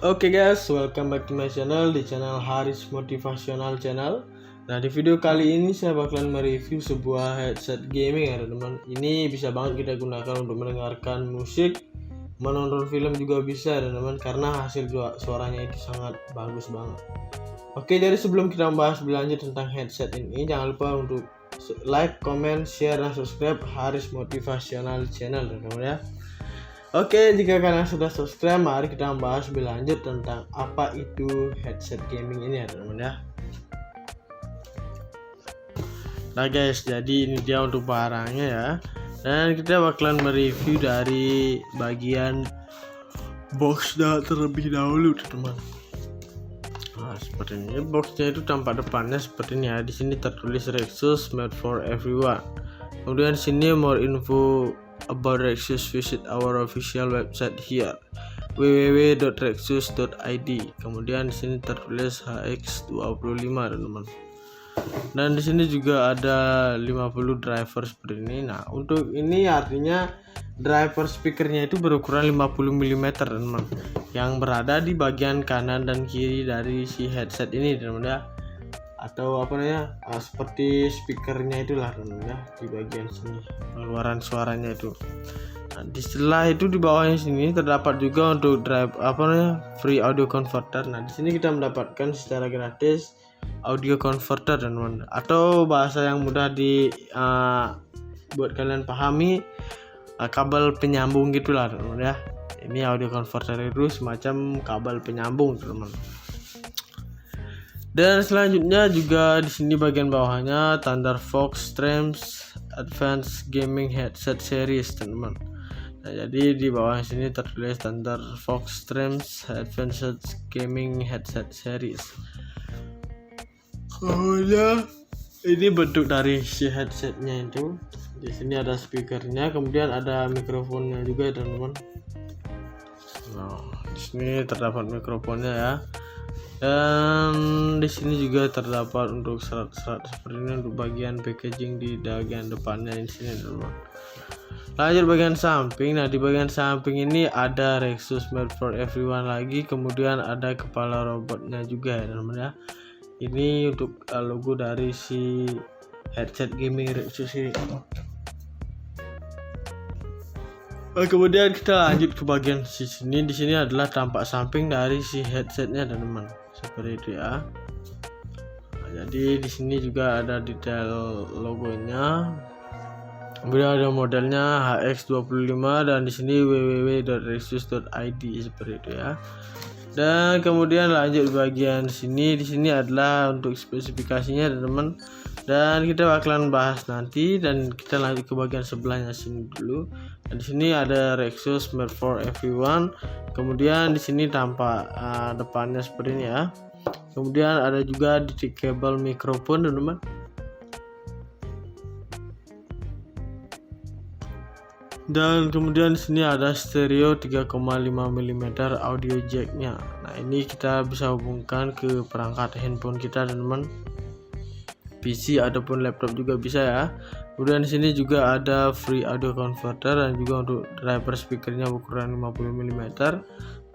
Oke guys, welcome back to my channel, di channel Haris Motivational Channel. Nah, di video kali ini saya bakalan mereview sebuah headset gaming ya teman-teman. Ini bisa banget kita gunakan untuk mendengarkan musik, menonton film juga bisa ya teman-teman, karena hasil suaranya itu sangat bagus banget. Oke, jadi sebelum kita membahas lebih lanjut tentang headset ini, jangan lupa untuk like, comment, share, dan subscribe Haris Motivational Channel teman-teman ya. Oke, jika kalian sudah subscribe, mari kita membahas lebih lanjut tentang apa itu headset gaming ini ya teman-teman ya. Nah guys, jadi ini dia untuk barangnya ya. Dan kita bakalan mereview dari bagian boxnya terlebih dahulu teman-teman. Nah, seperti ini boxnya itu tampak depannya seperti ini ya. Di sini tertulis Rexus made for everyone. Kemudian sini more info about Rexus, visit our official website here www.rexus.id. Kemudian di sini tertulis HX25 teman-teman. Dan di sini juga ada 50 driver seperti ini. Nah, untuk ini artinya driver speakernya itu berukuran 50 mm teman-teman, yang berada di bagian kanan dan kiri dari si headset ini teman-teman ya. Atau apa namanya, seperti speakernya itulah teman-teman ya, di bagian sini pengeluaran suaranya itu. Nah, di setelah itu di bawahnya sini terdapat juga untuk drive free audio converter. Nah, di sini kita mendapatkan secara gratis audio converter teman-teman, atau bahasa yang mudah buat kalian pahami, kabel penyambung gitulah teman-teman ya. Ini audio converter itu semacam kabel penyambung teman-teman. Dan selanjutnya juga di sini bagian bawahnya Thunder Fox Streams Advanced Gaming Headset Series teman-teman. Nah, jadi di bawah sini tertulis Thunder Fox Streams Advanced Gaming Headset Series. Kemudian ini bentuk dari si headsetnya itu. Di sini ada speakernya, kemudian ada mikrofonnya juga ya teman-teman. Nah, di sini terdapat mikrofonnya ya. Dan di sini juga terdapat untuk serat-serat seperti ini untuk bagian packaging di bagian depannya di sini teman-teman. Lanjut bagian samping. Nah, di bagian samping ini ada Rexus made for everyone lagi, kemudian ada kepala robotnya juga ya teman-teman ya. Ini untuk logo dari si headset gaming Rexus ini. Nah, kemudian kita lanjut ke bagian sini. Di sini adalah tampak samping dari si headsetnya teman-teman, seperti itu ya. Nah, jadi di sini juga ada detail logonya. Kemudian ada modelnya HX25 dan di sini www.rexus.id seperti itu ya. Dan kemudian lanjut bagian sini. Di sini adalah untuk spesifikasinya teman-teman. Dan kita bakalan bahas nanti, dan kita lanjut ke bagian sebelahnya sini dulu. Dan di sini ada Rexus made for everyone. Kemudian di sini tampak depannya seperti ini ya. Kemudian ada juga detachable mikrofon teman-teman. Dan kemudian di sini ada stereo 3,5 mm audio jacknya. Nah, ini kita bisa hubungkan ke perangkat handphone kita teman-teman, PC ataupun laptop juga bisa ya. Kemudian di sini juga ada free audio converter dan juga untuk driver speakernya ukuran 50 mm.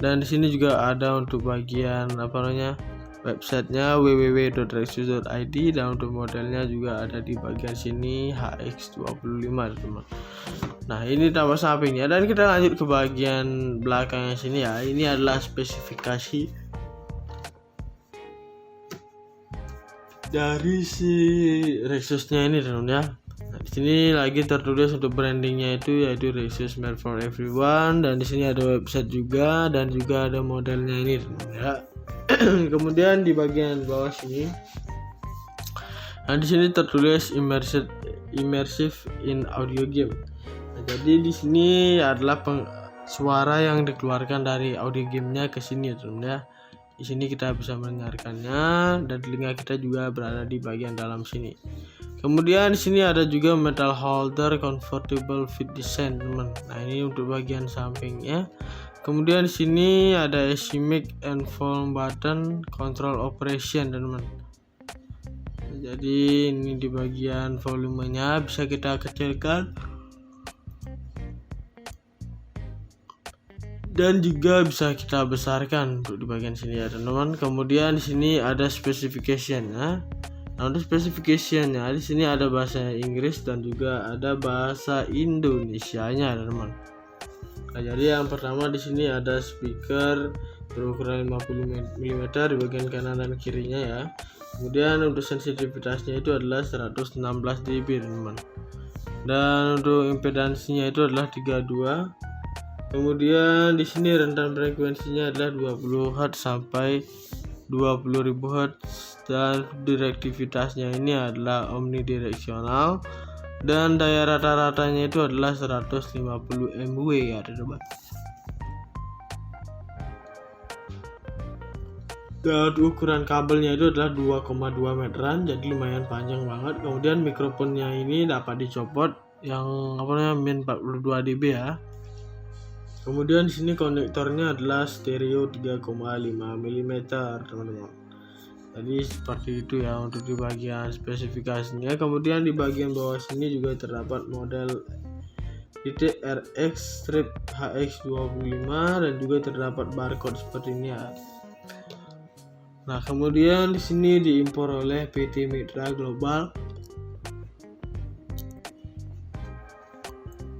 Dan di sini juga ada untuk bagian websitenya www.rexus.id, dan untuk modelnya juga ada di bagian sini HX25 teman-teman. Nah, ini tambah sampingnya, dan kita lanjut ke bagian belakangnya sini ya. Ini adalah spesifikasi dari si Rexusnya ini teman-teman ya. Nah, di sini lagi tertulis untuk brandingnya itu yaitu Rexus made for everyone, dan di sini ada website juga dan juga ada modelnya ini teman-teman ya. Kemudian di bagian bawah sini, nah di sini tertulis immersive in audio game. Nah, jadi di sini adalah suara yang dikeluarkan dari audio gamenya ke sini teman-teman ya. Di sini kita bisa mendengarkannya, dan telinga kita juga berada di bagian dalam sini. Kemudian di sini ada juga metal holder comfortable fit design teman. Nah, ini untuk bagian sampingnya. Kemudian di sini ada AC mic and volume button control operation teman-teman. Jadi ini di bagian volumenya bisa kita kecilkan dan juga bisa kita besarkan untuk di bagian sini ya teman-teman. Kemudian di sini ada specification ya. Nah, untuk specificationnya di sini ada bahasa Inggris dan juga ada bahasa Indonesianya teman-teman. Nah, jadi yang pertama di sini ada speaker berukuran 50 mm di bagian kanan dan kirinya ya. Kemudian untuk sensitivitasnya itu adalah 116 dB teman-teman. Dan untuk impedansinya itu adalah 32. Kemudian di sini rentan frekuensinya adalah 20 Hz sampai 20.000 Hz dan direktivitasnya ini adalah omnidireksional dan daya rata-ratanya itu adalah 150 mW ya teman-teman. Dan ukuran kabelnya itu adalah 2,2 meteran, jadi lumayan panjang banget. Kemudian mikrofonnya ini dapat dicopot yang min 42 dB ya. Kemudian di sini konektornya adalah stereo 3,5 mm teman-teman. Jadi seperti itu ya untuk di bagian spesifikasinya. Kemudian di bagian bawah sini juga terdapat model RX strip HX25 dan juga terdapat barcode seperti ini ya. Nah, kemudian di sini diimpor oleh PT Mitra Global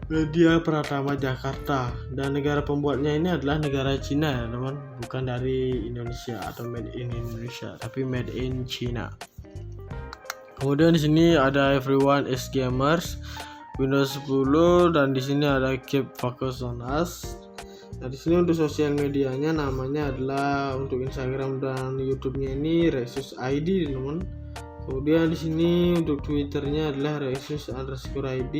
Media Pratama Jakarta, dan negara pembuatnya ini adalah negara Cina ya teman, bukan dari Indonesia atau made in Indonesia, tapi made in China. Kemudian di sini ada Everyone is Gamers Windows 10 dan di sini ada Keep Focus on Us. Nah, di sini untuk sosial medianya namanya adalah untuk Instagram dan YouTube-nya ini Rexus ID teman. Kemudian di sini untuk Twitternya adalah Rexus_ID.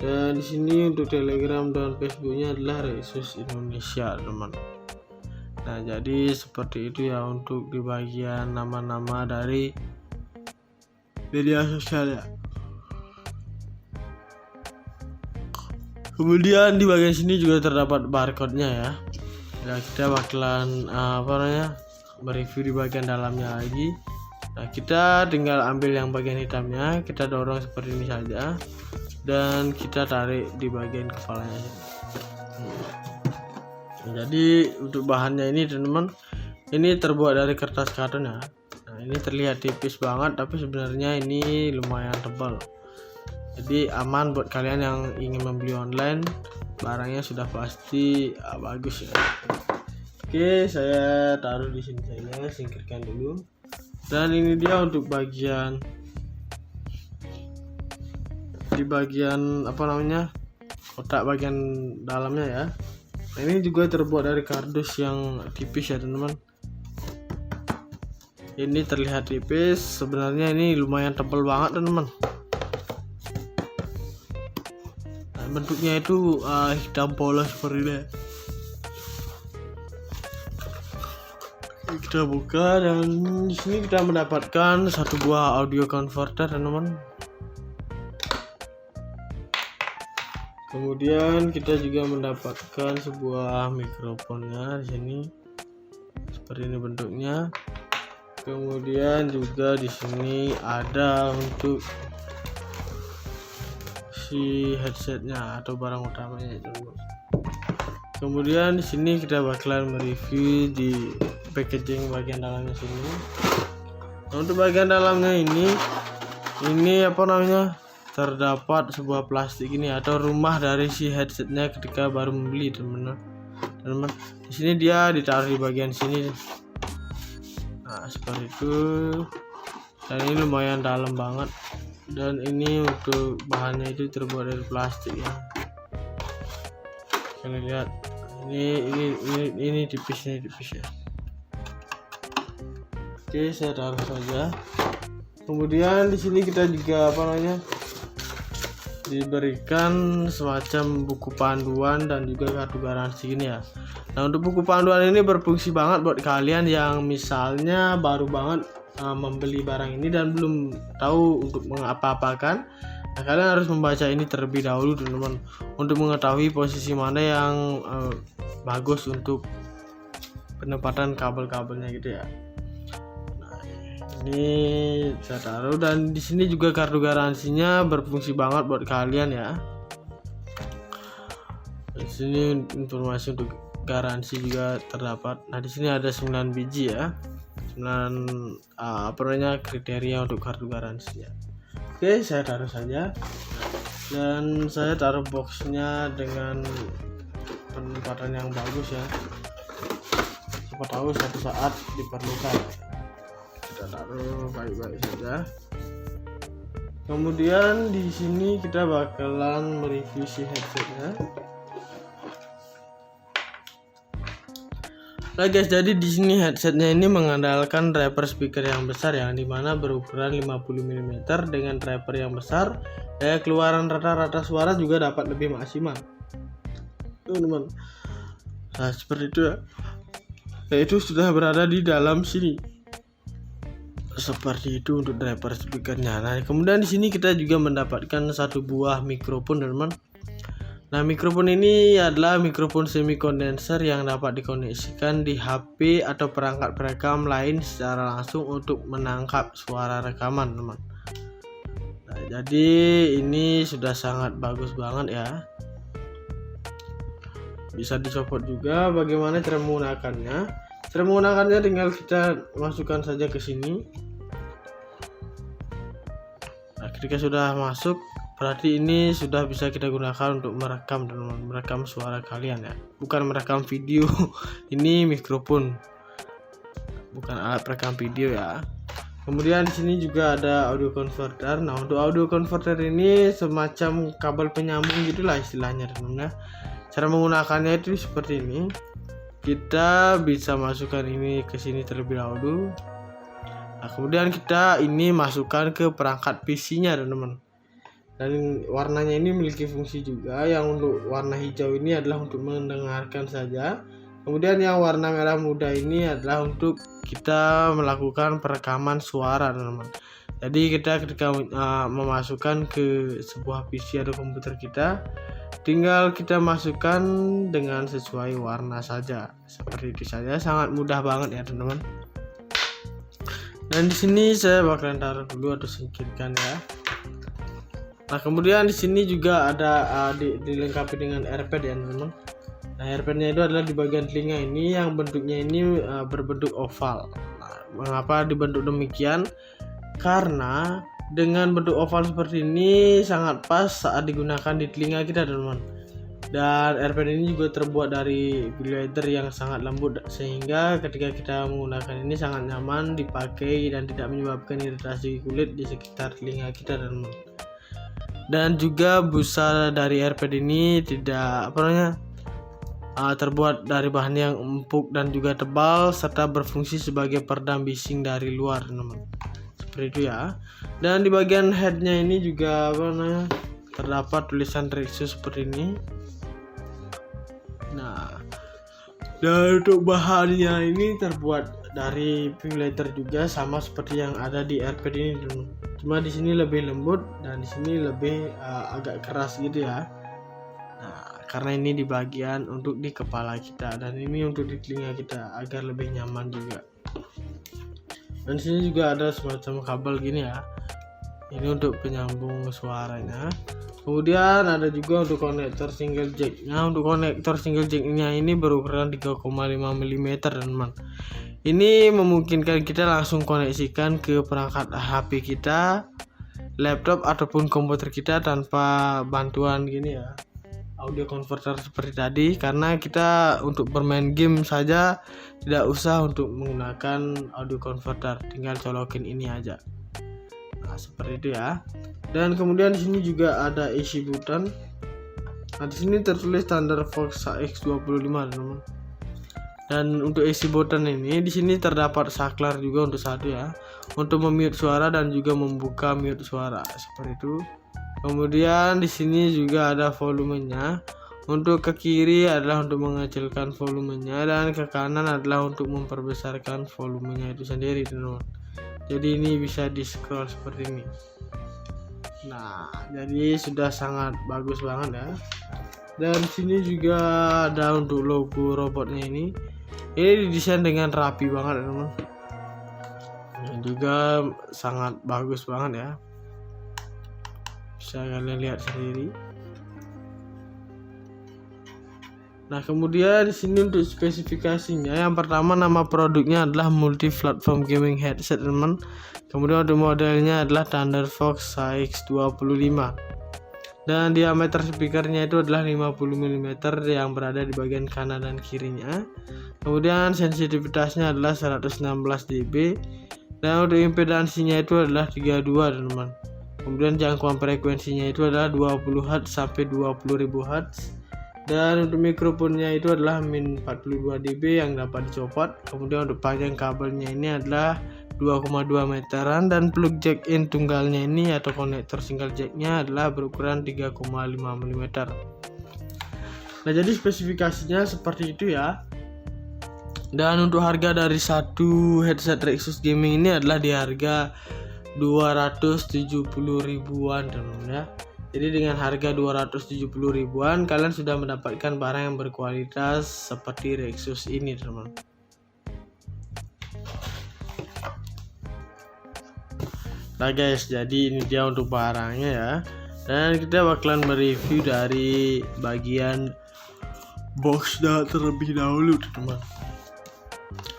Dan di sini untuk Telegram dan Facebooknya adalah Rexus Indonesia teman. Nah, jadi seperti itu ya untuk di bagian nama-nama dari media sosial ya. Kemudian di bagian sini juga terdapat barcode-nya ya. Nah, kita bakalan mereview di bagian dalamnya lagi. Nah, kita tinggal ambil yang bagian hitamnya, kita dorong seperti ini saja. Dan kita tarik di bagian kepalanya. Jadi untuk bahannya ini teman-teman, ini terbuat dari kertas karton ya. Nah, ini terlihat tipis banget tapi sebenarnya ini lumayan tebal. Jadi aman buat kalian yang ingin membeli online, barangnya sudah pasti bagus ya. Oke, saya taruh di sini saja, singkirkan dulu. Dan ini dia untuk bagian di bagian kotak bagian dalamnya ya. Nah, ini juga terbuat dari kardus yang tipis ya teman-teman. Ini terlihat tipis, sebenarnya ini lumayan tebal banget teman-teman. Nah, bentuknya itu hitam polos seperti ini. Kita buka dan di sini kita mendapatkan satu buah audio converter teman-teman. Kemudian kita juga mendapatkan sebuah mikrofonnya di sini. Seperti ini bentuknya. Kemudian juga di sini ada untuk si headsetnya atau barang utamanya itu. Kemudian di sini kita bakalan mereview di packaging bagian dalamnya sini. Nah, untuk bagian dalamnya ini terdapat sebuah plastik ini atau rumah dari si headsetnya ketika baru membeli teman-teman. Di sini dia ditaruh di bagian sini. Nah, seperti itu. Dan ini lumayan dalam banget. Dan ini untuk bahannya itu terbuat dari plastik ya. Kalian lihat. Ini tipis ya. Oke, saya taruh saja. Kemudian di sini kita juga diberikan semacam buku panduan dan juga kartu garansi ini ya. Nah, untuk buku panduan ini berfungsi banget buat kalian yang misalnya baru banget membeli barang ini dan belum tahu untuk mengapa-apakan. Nah, kalian harus membaca ini terlebih dahulu teman-teman untuk mengetahui posisi mana yang bagus untuk penempatan kabel-kabelnya gitu ya. Ini saya taruh dan di sini juga kartu garansinya berfungsi banget buat kalian ya. Di sini informasi untuk garansi juga terdapat. Nah, di sini ada 9 biji ya. 9 kriteria untuk kartu garansinya. Oke, saya taruh saja. Dan saya taruh boxnya dengan penempatan yang bagus ya. Siapa tahu suatu saat diperlukan. Kita taruh baik-baik saja. Kemudian di sini kita bakalan mereview si headsetnya. Nah guys, jadi di sini headsetnya ini mengandalkan driver speaker yang besar yang dimana berukuran 50 mm dengan driver yang besar. Daya keluaran rata-rata suara juga dapat lebih maksimal, teman-teman. Nah seperti itu ya. Itu sudah berada di dalam sini. Seperti itu untuk driver speakernya. Nah kemudian di sini kita juga mendapatkan satu buah mikrofon, teman-teman. Nah, mikrofon ini adalah mikrofon semi kondenser yang dapat dikoneksikan di HP atau perangkat perekam lain secara langsung untuk menangkap suara rekaman, teman. Nah, jadi ini sudah sangat bagus banget ya. Bisa dicopot juga. Bagaimana cara menggunakannya? Cara menggunakannya tinggal kita masukkan saja ke sini. Nah, ketika sudah masuk, berarti ini sudah bisa kita gunakan untuk merekam, teman-teman, merekam suara kalian ya, bukan merekam video. Ini mikrofon, bukan alat perekam video ya. Kemudian di sini juga ada audio converter. Nah untuk audio converter ini semacam kabel penyambung gitulah istilahnya, teman-teman. Cara menggunakannya itu seperti ini. Kita bisa masukkan ini ke sini terlebih dahulu. Nah kemudian kita ini masukkan ke perangkat PC-nya, teman-teman. Dan warnanya ini memiliki fungsi juga. Yang untuk warna hijau ini adalah untuk mendengarkan saja. Kemudian yang warna merah muda ini adalah untuk kita melakukan perekaman suara, teman-teman. Jadi kita ketika memasukkan ke sebuah PC atau komputer kita, tinggal kita masukkan dengan sesuai warna saja. Seperti itu saja, sangat mudah banget ya, teman-teman. Dan di sini saya bakalan taruh dulu atau singkirkan ya. Nah kemudian di sini juga ada dilengkapi dengan AirPad ya, teman-teman. Nah AirPad-nya itu adalah di bagian telinga ini yang bentuknya ini berbentuk oval. Nah, mengapa dibentuk demikian? Karena dengan bentuk oval seperti ini sangat pas saat digunakan di telinga kita, teman-teman. Dan AirPad ini juga terbuat dari leather yang sangat lembut, sehingga ketika kita menggunakan ini sangat nyaman dipakai dan tidak menyebabkan iritasi kulit di sekitar telinga kita, teman-teman. Dan juga busa dari AirPad ini tidak terbuat dari bahan yang empuk dan juga tebal, serta berfungsi sebagai peredam bising dari luar, teman-teman. Seperti itu ya. Dan di bagian headnya ini juga terdapat tulisan Rexus seperti ini. Nah, dan untuk bahannya ini terbuat dari pink leather juga, sama seperti yang ada di AirPad ini, teman-teman. Cuma di sini lebih lembut dan di sini lebih agak keras gitu ya. Nah, karena ini di bagian untuk di kepala kita dan ini untuk di telinga kita agar lebih nyaman juga. Dan di sini juga ada semacam kabel gini ya. Ini untuk penyambung suaranya. Kemudian ada juga untuk konektor single jack-nya. Untuk konektor single jack-nya ini berukuran 3,5 mm, teman-teman. Ini memungkinkan kita langsung koneksikan ke perangkat HP kita, laptop ataupun komputer kita tanpa bantuan gini ya, audio converter seperti tadi, karena kita untuk bermain game saja tidak usah untuk menggunakan audio converter, tinggal colokin ini aja. Nah, seperti itu ya. Dan kemudian di sini juga ada isi button. Nah, di sini tertulis standar Vox AX25, teman-teman. Dan untuk isi button ini di sini terdapat saklar juga untuk satu ya, untuk memute suara dan juga membuka mute suara seperti itu. Kemudian di sini juga ada volumenya. Untuk ke kiri adalah untuk mengecilkan volumenya dan ke kanan adalah untuk memperbesarkan volumenya itu sendiri, teman-teman. Jadi ini bisa di scroll seperti ini. Nah, jadi sudah sangat bagus banget ya. Dan sini juga ada untuk logo robotnya ini. Ini didesain dengan rapi banget, teman-teman. Ini juga sangat bagus banget ya. Bisa kalian lihat sendiri. Nah, kemudian di sini untuk spesifikasinya, yang pertama nama produknya adalah multi platform gaming headset, teman. Kemudian untuk modelnya adalah Thunder Fox HX25. Dan diameter speakernya itu adalah 50 mm yang berada di bagian kanan dan kirinya. Kemudian sensitivitasnya adalah 116 dB. Dan untuk impedansinya itu adalah 32, teman. Kemudian jangkauan frekuensinya itu adalah 20 Hz sampai 20.000 Hz. Dan untuk mikrofonnya itu adalah min 42 dB yang dapat dicopot. Kemudian untuk panjang kabelnya ini adalah 2,2 meteran, dan plug jack in tunggalnya ini atau konektor single jacknya adalah berukuran 3,5 mm. Nah, jadi spesifikasinya seperti itu ya. Dan untuk harga dari satu headset Rexus Gaming ini adalah di harga 270 ribuan, teman ya. Jadi dengan harga 270 ribuan kalian sudah mendapatkan barang yang berkualitas seperti Rexus ini, teman. Nah guys, jadi ini dia untuk barangnya ya. Dan kita bakalan mereview dari bagian boxnya terlebih dahulu, teman.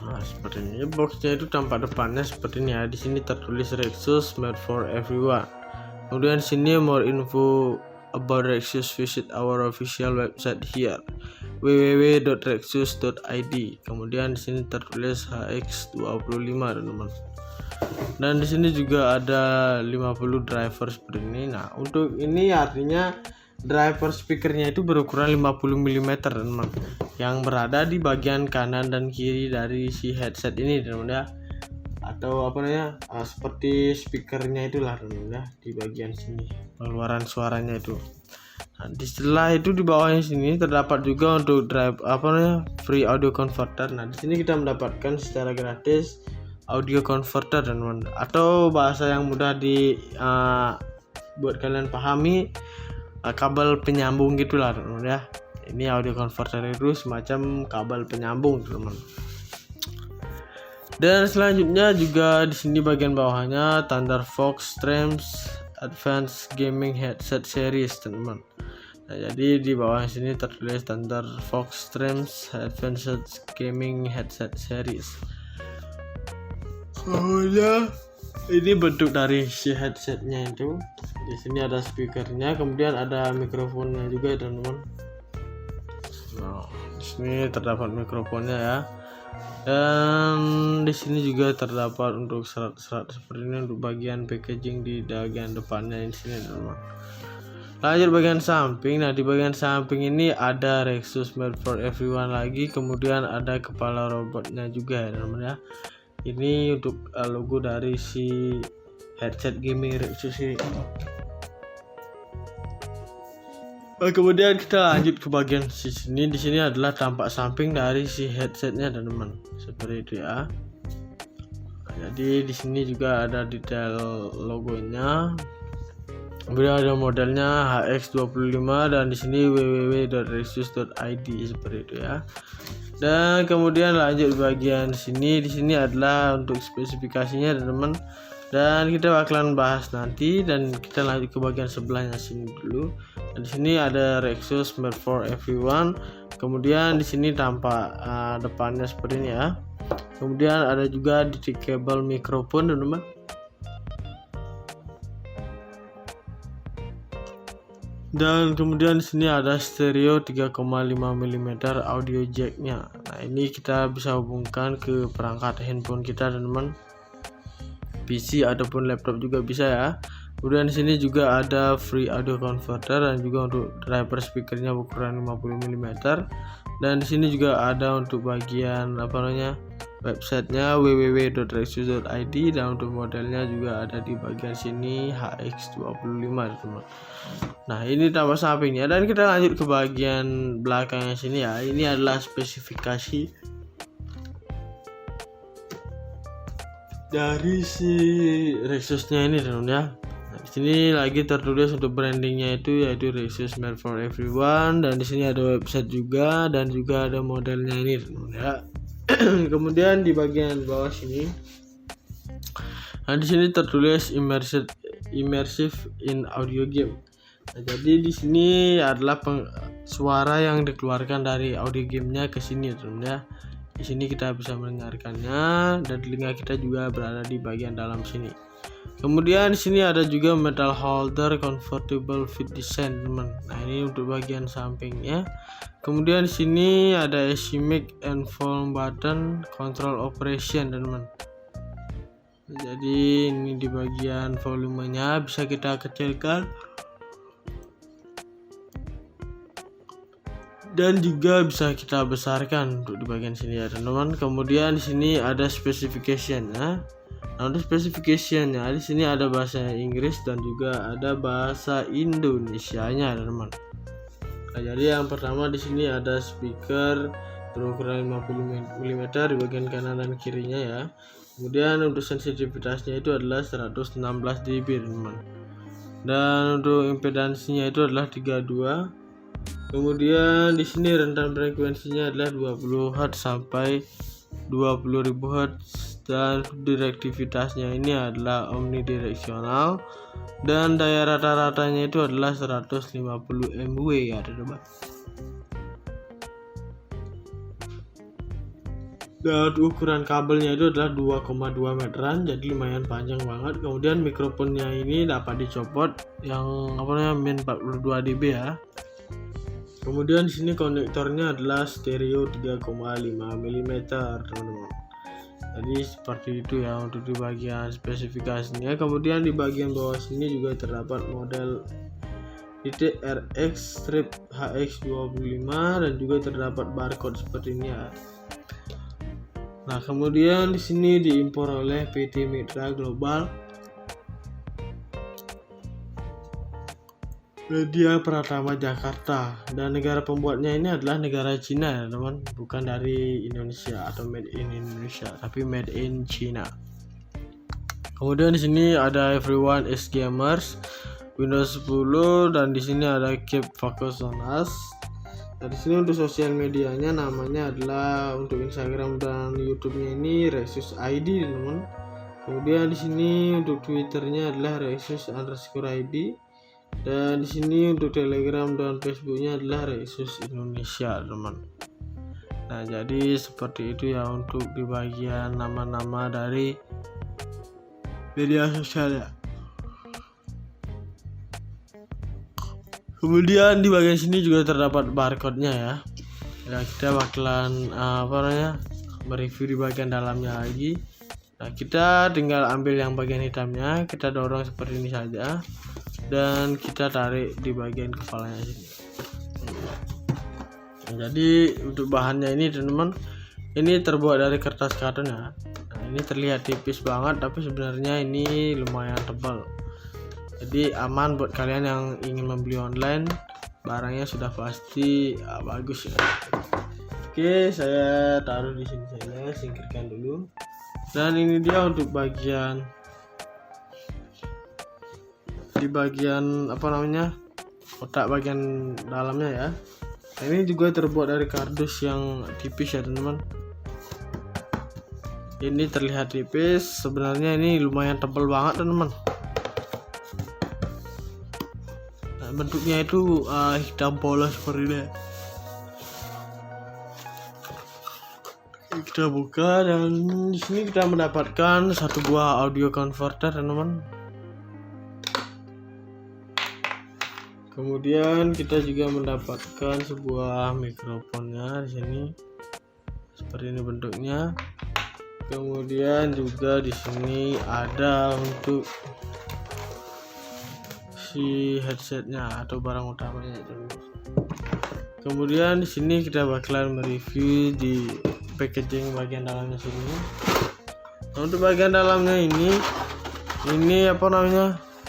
Nah, seperti ini boxnya itu tampak depannya seperti ini ya. Di sini tertulis Rexus made for everyone. Kemudian di sini more info about Rexus, visit our official website here www.rexus.id. Kemudian di sini tertulis HX25, teman-teman. Dan di sini juga ada 50 driver seperti ini. Nah, untuk ini artinya driver speakernya itu berukuran 50 mm, teman, yang berada di bagian kanan dan kiri dari si headset ini, teman ya. Atau apa namanya, seperti speakernya itulah, teman ya, di bagian sini pengeluaran suaranya itu. Nah, setelah itu di bawahnya sini terdapat juga untuk drive free audio converter. Nah, di sini kita mendapatkan secara gratis audio converter, teman, atau bahasa yang mudah buat kalian pahami, kabel penyambung gitulah, teman ya. Ini audio converter itu semacam kabel penyambung, teman. Dan selanjutnya juga di sini bagian bawahnya Thunder Fox Streams Advanced Gaming Headset Series, teman. Nah, jadi di bawah sini tertulis Thunder Fox Streams Advanced Gaming Headset Series. Kemudian ini bentuk dari si headsetnya itu. Di sini ada speakernya, kemudian ada mikrofonnya juga, teman-teman. Nah, di sini terdapat mikrofonnya ya. Dan di sini juga terdapat untuk serat-serat seperti ini untuk bagian packaging di bagian depannya di sini, teman. Lanjut bagian samping. Nah, di bagian samping ini ada Rexus made for everyone lagi, kemudian ada kepala robotnya juga ya, teman ya. Ini untuk logo dari si headset gaming Rexus ini. Kemudian kita lanjut ke bagian sini. Di sini adalah tampak samping dari si headsetnya, teman-teman. Seperti itu ya. Jadi di sini juga ada detail logonya. Kemudian ada modelnya HX25, dan di sini www.rexus.id seperti itu ya. Dan kemudian lanjut bagian sini. Di sini adalah untuk spesifikasinya, teman-teman. Dan kita bakalan bahas nanti, dan kita lanjut ke bagian sebelahnya sini dulu. Dan di sini ada Rexus made for everyone. Kemudian di sini tampak depannya seperti ini ya. Kemudian ada juga detachable mikrofon, teman-teman. Dan kemudian di sini ada stereo 3,5 mm audio jacknya. Nah, ini kita bisa hubungkan ke perangkat handphone kita, teman-teman. PC ataupun laptop juga bisa ya. Kemudian di sini juga ada free audio converter, dan juga untuk driver speakernya ukuran 50 mm. Dan di sini juga ada untuk bagian websitenya www.rexus.id, dan untuk modelnya juga ada di bagian sini HX25, teman. Nah, ini tampak sampingnya, dan kita lanjut ke bagian belakangnya sini ya. Ini adalah spesifikasi dari si Rexusnya ini, teman ya. Nah, di sini lagi tertulis untuk brandingnya itu yaitu Rexus made for everyone, dan di sini ada website juga, dan juga ada modelnya ini, teman ya. Kemudian di bagian bawah sini, nah di sini tertulis immersive in audio game. Nah, jadi di sini adalah suara yang dikeluarkan dari audio gamenya ke sini teman ya. Di sini kita bisa mendengarkannya dan telinga kita juga berada di bagian dalam sini. Kemudian di sini ada juga metal holder convertible fit design teman. Nah, ini untuk bagian sampingnya. Kemudian di sini ada AC mic and volume button control operation teman. Jadi ini di bagian volumenya bisa kita kecilkan dan juga bisa kita besarkan untuk di bagian sini ya teman-teman. Kemudian di sini ada specification ya. Nah, untuk specification-nya di sini ada bahasa Inggris dan juga ada bahasa Indonesianya teman-teman. Nah, jadi yang pertama di sini ada speaker berukuran 50 mm di bagian kanan dan kirinya ya. Kemudian untuk sensitivitasnya itu adalah 116 dB teman-teman. Dan untuk impedansinya itu adalah 32. Kemudian di sini rentan frekuensinya adalah 20 Hz sampai 20.000 Hz dan direktivitasnya ini adalah omnidireksional dan daya rata-ratanya itu adalah 150 mW ya teman-teman. Dan ukuran kabelnya itu adalah 2,2 meteran, jadi lumayan panjang banget. Kemudian mikrofonnya ini dapat dicopot yang min 42 dB ya. Kemudian di sini konektornya adalah stereo 3,5 mm teman-teman. Jadi seperti itu ya untuk di bagian spesifikasinya. Kemudian di bagian bawah sini juga terdapat model RX strip HX25 dan juga terdapat barcode seperti ini ya. Nah, kemudian di sini diimpor oleh PT Mitra Global. Media Pratama Jakarta dan negara pembuatnya ini adalah negara Cina ya teman, bukan dari Indonesia atau made in Indonesia tapi made in China. Kemudian di sini ada everyone is gamers Windows 10 dan di sini ada keep focus on us. Nah, di sini untuk sosial medianya namanya adalah untuk Instagram dan YouTube-nya ini Rexus ID teman. Kemudian di sini untuk Twitternya adalah Rexus_ID. Dan di sini untuk Telegram dan Facebooknya adalah Rexus Indonesia teman. Nah, jadi seperti itu ya untuk di bagian nama-nama dari media sosial ya. Kemudian di bagian sini juga terdapat barcode-nya ya. Nah, kita bakalan mereview di bagian dalamnya lagi. Nah, kita tinggal ambil yang bagian hitamnya, kita dorong seperti ini saja. Dan kita tarik di bagian kepalanya sini. Nah, jadi untuk bahannya ini teman-teman, ini terbuat dari kertas karton ya. Nah, ini terlihat tipis banget tapi sebenarnya ini lumayan tebal. Jadi aman buat kalian yang ingin membeli online, barangnya sudah pasti bagus ya. Oke, saya taruh di sini saja, singkirkan dulu. Dan ini dia untuk bagian di bagian kotak bagian dalamnya ya. Nah, ini juga terbuat dari kardus yang tipis ya teman-teman. Ini terlihat tipis, sebenarnya ini lumayan tebal banget teman-teman. Nah, bentuknya itu hitam polos seperti ini. Kita buka dan di sini kita mendapatkan satu buah audio converter teman-teman. Kemudian kita juga mendapatkan sebuah mikrofonnya di sini. Seperti ini bentuknya. Kemudian juga di sini ada untuk si headsetnya atau barang utamanya. Kemudian di sini kita bakalan mereview di packaging bagian dalamnya sini. Nah, untuk bagian dalamnya ini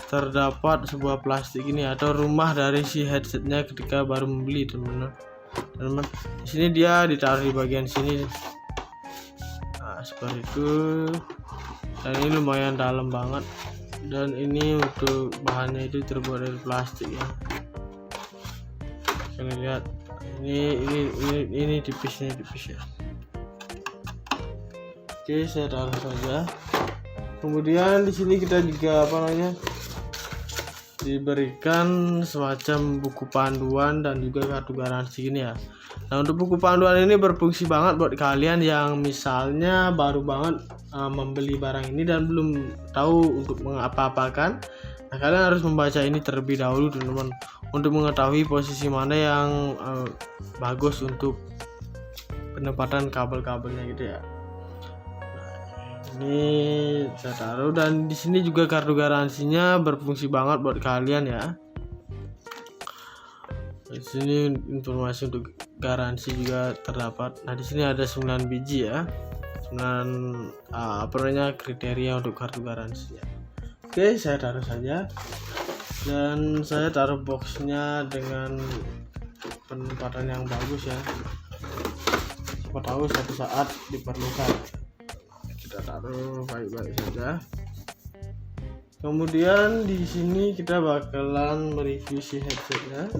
terdapat sebuah plastik ini atau rumah dari si headsetnya ketika baru membeli teman-teman. Di sini dia ditaruh di bagian sini. Nah, seperti itu. Dan ini lumayan dalam banget. Dan ini untuk bahannya itu terbuat dari plastik ya. Kalian lihat. Ini tipis ya. Oke, saya taruh saja. Kemudian di sini kita juga diberikan semacam buku panduan dan juga kartu garansi ini ya. Nah, untuk buku panduan ini berfungsi banget buat kalian yang misalnya baru banget membeli barang ini dan belum tahu untuk mengapa-apakan. Nah, kalian harus membaca ini terlebih dahulu teman-teman, untuk mengetahui posisi mana yang bagus untuk penempatan kabel-kabelnya gitu ya. Ini saya taruh, dan di sini juga kartu garansinya berfungsi banget buat kalian ya. Di sini informasi untuk garansi juga terdapat. Nah, di sini ada 9 biji ya. 9 kriteria untuk kartu garansi ya. Oke, saya taruh saja. Dan saya taruh boxnya dengan penempatan yang bagus ya. Siapa tahu suatu saat diperlukan. Kita taruh baik-baik saja. Kemudian di sini kita bakalan mereview si headsetnya.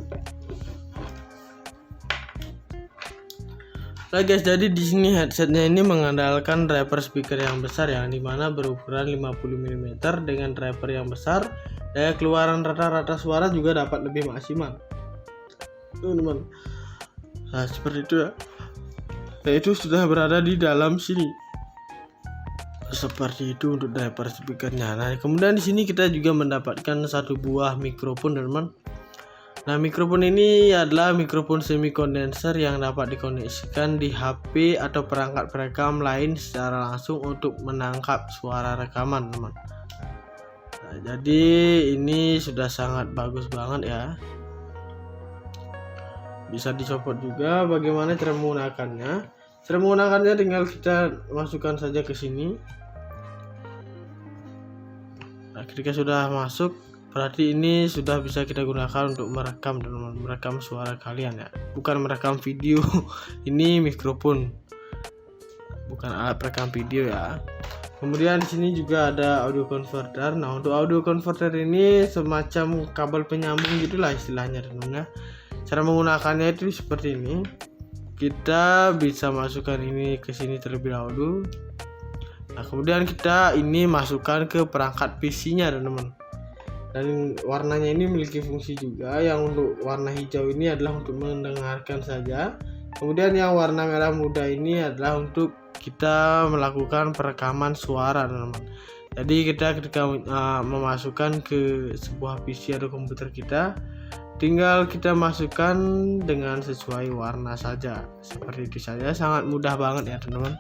Nah guys, jadi di sini headsetnya ini mengandalkan driver speaker yang besar yang dimana berukuran 50 mm dengan driver yang besar. Daya keluaran rata-rata suara juga dapat lebih maksimal, teman-teman. Nah seperti itu ya. Nah, itu sudah berada di dalam sini. Seperti itu untuk driver speakernya. Nah, kemudian di sini kita juga mendapatkan satu buah mikrofon, teman-teman. Nah, mikrofon ini adalah mikrofon semi kondenser yang dapat dikoneksikan di HP atau perangkat perekam lain secara langsung untuk menangkap suara rekaman, teman. Nah, jadi ini sudah sangat bagus banget ya. Bisa dicopot juga. Bagaimana cara menggunakannya? Cara menggunakannya tinggal kita masukkan saja ke sini. Nah, ketika sudah masuk, berarti ini sudah bisa kita gunakan untuk merekam, teman-teman, merekam suara kalian ya. Bukan merekam video. Ini mikrofon, bukan alat perekam video ya. Kemudian di sini juga ada audio converter. Nah, untuk audio converter ini semacam kabel penyambung gitulah istilahnya, teman-teman. Cara menggunakannya itu seperti ini. Kita bisa masukkan ini ke sini terlebih dahulu. Nah, kemudian kita ini masukkan ke perangkat PC-nya, teman-teman. Dan warnanya ini memiliki fungsi juga. Yang untuk warna hijau ini adalah untuk mendengarkan saja. Kemudian yang warna merah muda ini adalah untuk kita melakukan perekaman suara, teman-teman. Jadi kita ketika memasukkan ke sebuah PC atau komputer kita, tinggal kita masukkan dengan sesuai warna saja. Seperti itu saja, sangat mudah banget ya, teman-teman.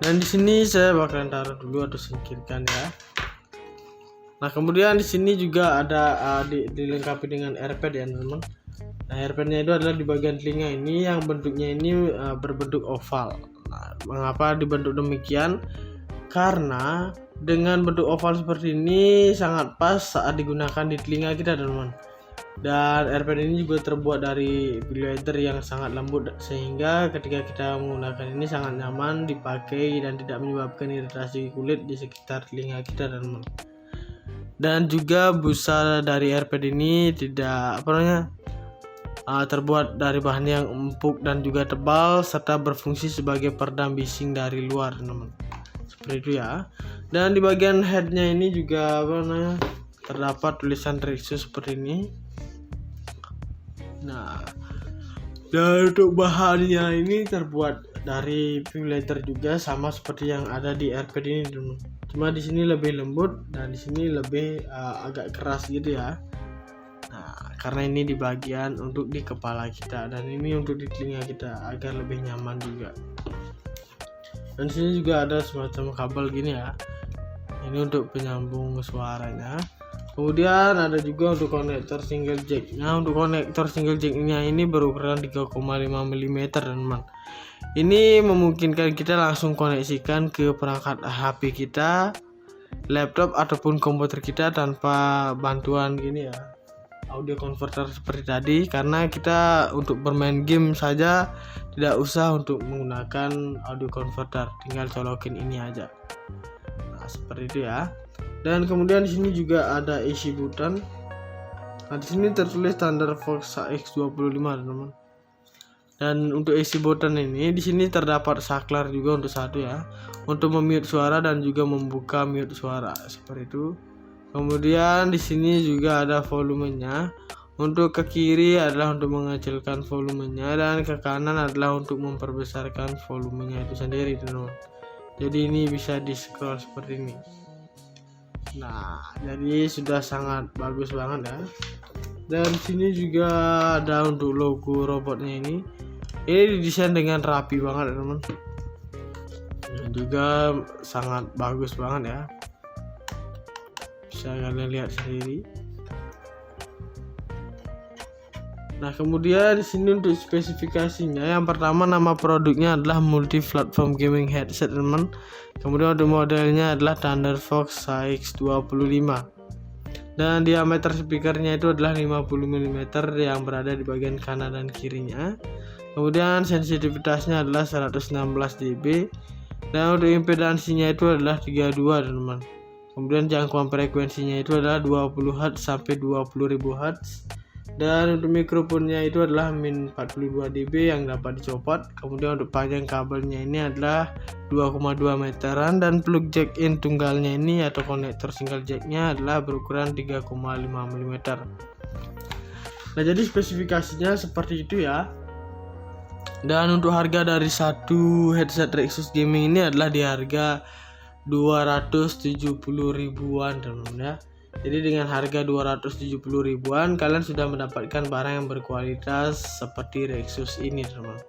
Dan di sini saya bakalan taruh dulu atau singkirkan ya. Nah, kemudian di sini juga ada dilengkapi dengan AirPad ya, teman-teman. Nah, AirPad-nya itu adalah di bagian telinga ini yang bentuknya ini berbentuk oval. Nah, mengapa dibentuk demikian? Karena dengan bentuk oval seperti ini sangat pas saat digunakan di telinga kita, teman-teman. Dan AirPad ini juga terbuat dari polyester yang sangat lembut, sehingga ketika kita menggunakan ini sangat nyaman dipakai dan tidak menyebabkan iritasi kulit di sekitar telinga kita, teman-teman. Dan juga busa dari AirPad ini tidak terbuat dari bahan yang empuk dan juga tebal, serta berfungsi sebagai peredam bising dari luar, teman-teman. Seperti itu ya. Dan di bagian headnya ini juga terdapat tulisan Rixus seperti ini. Nah, dan untuk bahannya ini terbuat dari polyester juga, sama seperti yang ada di AirPad ini, teman-teman. Cuma di sini lebih lembut dan di sini lebih agak keras gitu ya. Nah, karena ini di bagian untuk di kepala kita dan ini untuk di telinga kita agar lebih nyaman juga. Dan di sini juga ada semacam kabel gini ya. Ini untuk penyambung suaranya. Kemudian ada juga untuk konektor single jack. Nah, untuk konektor single jack-nya ini berukuran 3,5 mm, teman-teman. Ini memungkinkan kita langsung koneksikan ke perangkat HP kita, laptop ataupun komputer kita tanpa bantuan gini ya, audio converter seperti tadi, karena kita untuk bermain game saja tidak usah untuk menggunakan audio converter, tinggal colokin ini aja. Nah, seperti itu ya. Dan kemudian di sini juga ada isi button. Nah, di sini tertulis standar Vox X25, teman-teman. Dan untuk isi button ini di sini terdapat saklar juga untuk satu ya, untuk memute suara dan juga membuka mute suara seperti itu. Kemudian di sini juga ada volumenya. Untuk ke kiri adalah untuk mengecilkan volumenya, dan ke kanan adalah untuk memperbesarkan volumenya itu sendiri, teman-teman. Jadi ini bisa di scroll seperti ini. Nah, jadi sudah sangat bagus banget ya. Dan sini juga ada untuk logo robotnya ini. Ini didesain dengan rapi banget, teman-teman. Dan juga sangat bagus banget ya. Bisa kalian lihat sendiri. Nah, kemudian di sini untuk spesifikasinya, yang pertama nama produknya adalah multi platform gaming headset, teman. Kemudian untuk modelnya adalah Thunder Fox HX25. Dan diameter speakernya itu adalah 50 mm yang berada di bagian kanan dan kirinya. Kemudian sensitivitasnya adalah 116 dB. Dan untuk impedansinya itu adalah 32, teman. Kemudian jangkauan frekuensinya itu adalah 20 Hz sampai 20.000 Hz. Dan untuk mikrofonnya itu adalah min 42 dB yang dapat dicopot. Kemudian untuk panjang kabelnya ini adalah 2,2 meteran, dan plug jack in tunggalnya ini atau konektor single jacknya adalah berukuran 3,5 mm. Nah, jadi spesifikasinya seperti itu ya. Dan untuk harga dari satu headset Rexus Gaming ini adalah di harga 270 ribuan, teman-teman ya. Jadi dengan harga 270 ribuan kalian sudah mendapatkan barang yang berkualitas seperti Rexus ini, teman-teman.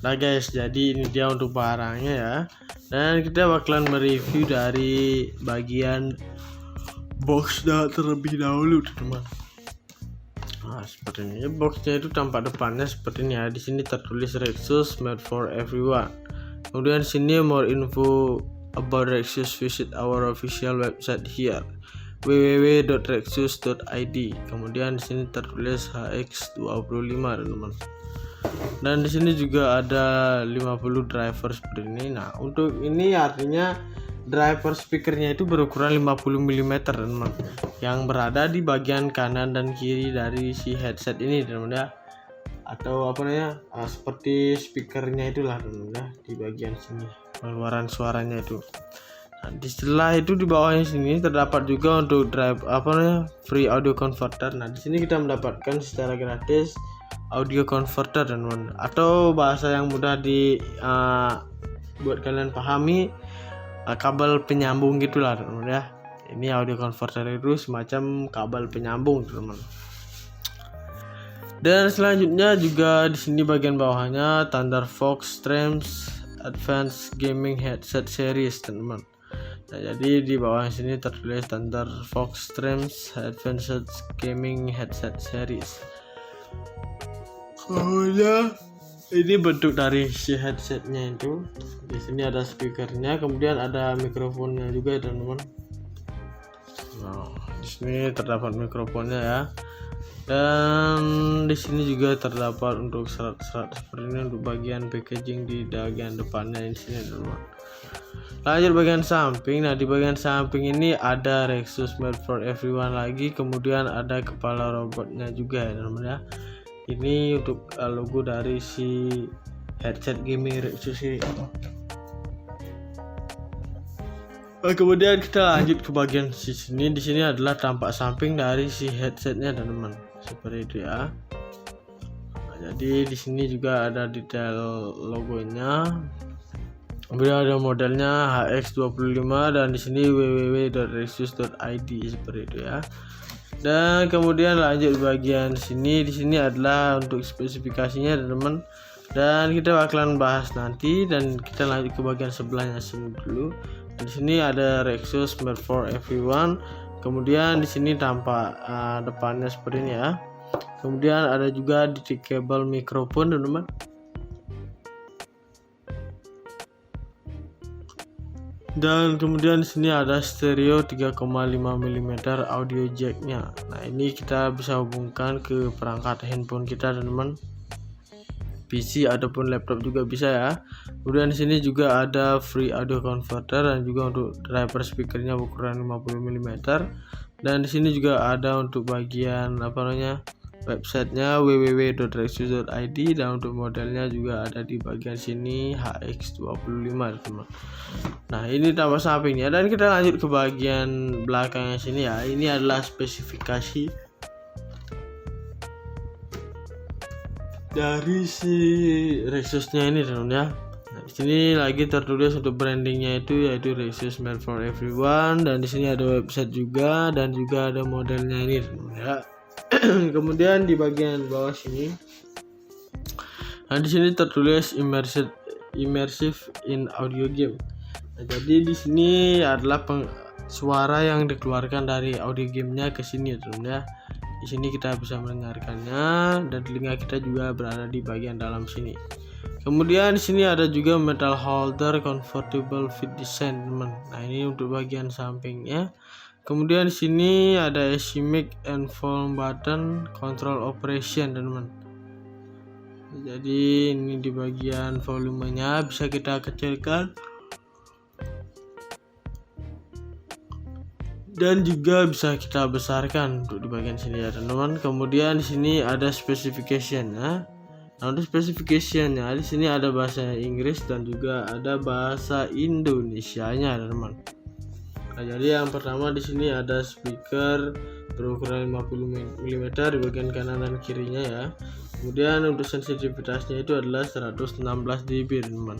Nah guys, jadi ini dia untuk barangnya ya. Dan kita bakalan mereview dari bagian boxnya terlebih dahulu, teman-teman. Nah, seperti ini. Boxnya itu tampak depannya seperti ini ya. Di sini tertulis Rexus made for everyone. Kemudian sini more info about Rexus, visit our official website here, www.rexus.id. Kemudian di sini tertulis HX25, teman-teman. Dan di sini juga ada 50 driver seperti ini. Nah, untuk ini artinya driver speakernya itu berukuran 50 mm, teman-teman, yang berada di bagian kanan dan kiri dari si headset ini, teman-teman ya. Atau apa namanya, seperti speakernya itulah, teman-teman ya, di bagian sini pengeluaran suaranya itu. Nah, setelah itu di bawahnya sini terdapat juga untuk drive free audio converter. Nah, di sini kita mendapatkan secara gratis audio converter, teman-teman, atau bahasa yang mudah buat kalian pahami, kabel penyambung gitulah, teman-teman ya. Ini audio converter itu semacam kabel penyambung, teman-teman. Dan selanjutnya juga di sini bagian bawahnya Thunder Fox Streams Advanced Gaming Headset Series, teman-teman. Nah, jadi di bawah sini tertulis Thunder Fox Streams Advanced Gaming Headset Series. Kemudian ini bentuk dari si headsetnya itu. Di sini ada speakernya, kemudian ada mikrofonnya juga, teman-teman. Nah, di sini terdapat mikrofonnya ya. Dan di sini juga terdapat untuk serat-serat seperti ini untuk bagian packaging di bagian depannya di sini, teman-teman. Lanjut bagian samping. Nah, di bagian samping ini ada Rexus made for everyone lagi, kemudian ada kepala robotnya juga ya, teman-teman ya. Ini untuk logo dari si headset gaming Rexus ini. Kemudian kita lanjut ke bagian sini. Di sini adalah tampak samping dari si headsetnya, teman-teman, seperti itu ya. Nah, jadi di sini juga ada detail logonya. Kemudian ada modelnya HX25, dan di sini www.rexus.id seperti itu ya. Dan kemudian lanjut bagian sini. Di sini adalah untuk spesifikasinya, teman-teman. Dan kita bakalan bahas nanti, dan kita lanjut ke bagian sebelahnya sini dulu. Di sini ada Rexus made for everyone. Kemudian di sini tampak depannya seperti ini ya. Kemudian ada juga detachable mikrofon, teman-teman. Dan kemudian di sini ada stereo 3,5 mm audio jacknya. Nah, ini kita bisa hubungkan ke perangkat handphone kita, teman-teman, PC ataupun laptop juga bisa ya. Kemudian di sini juga ada free audio converter, dan juga untuk driver speakernya ukuran 50 mm. Dan di sini juga ada untuk bagian websitenya www.rexus.id, dan untuk modelnya juga ada di bagian sini HX25 teman. Nah ini tambah sampingnya, dan kita lanjut ke bagian belakangnya sini ya. Ini adalah spesifikasi dari si Rexusnya ini teman ya. Nah, di sini lagi tertulis untuk brandingnya yaitu Rexus made for everyone, dan di sini ada website juga, dan juga ada modelnya ini teman ya. Kemudian di bagian bawah sini, nah di sini tertulis immersive in audio game. Nah, jadi di sini adalah suara yang dikeluarkan dari audio gamenya ke sini teman ya. Di sini kita bisa mendengarkannya, dan telinga kita juga berada di bagian dalam sini. Kemudian di sini ada juga metal holder comfortable fit design teman. Nah ini untuk bagian sampingnya. Kemudian di sini ada AC mic and volume button control operation teman. Jadi ini di bagian volumenya bisa kita kecilkan dan juga bisa kita besarkan untuk di bagian sini ya teman-teman. Kemudian di sini ada specification ya. Nah untuk specificationnya di sini ada bahasa Inggris dan juga ada bahasa Indonesianya teman-teman. Nah, jadi yang pertama di sini ada speaker berukuran 50 mm di bagian kanan dan kirinya ya. Kemudian untuk sensitivitasnya itu adalah 116 dB teman.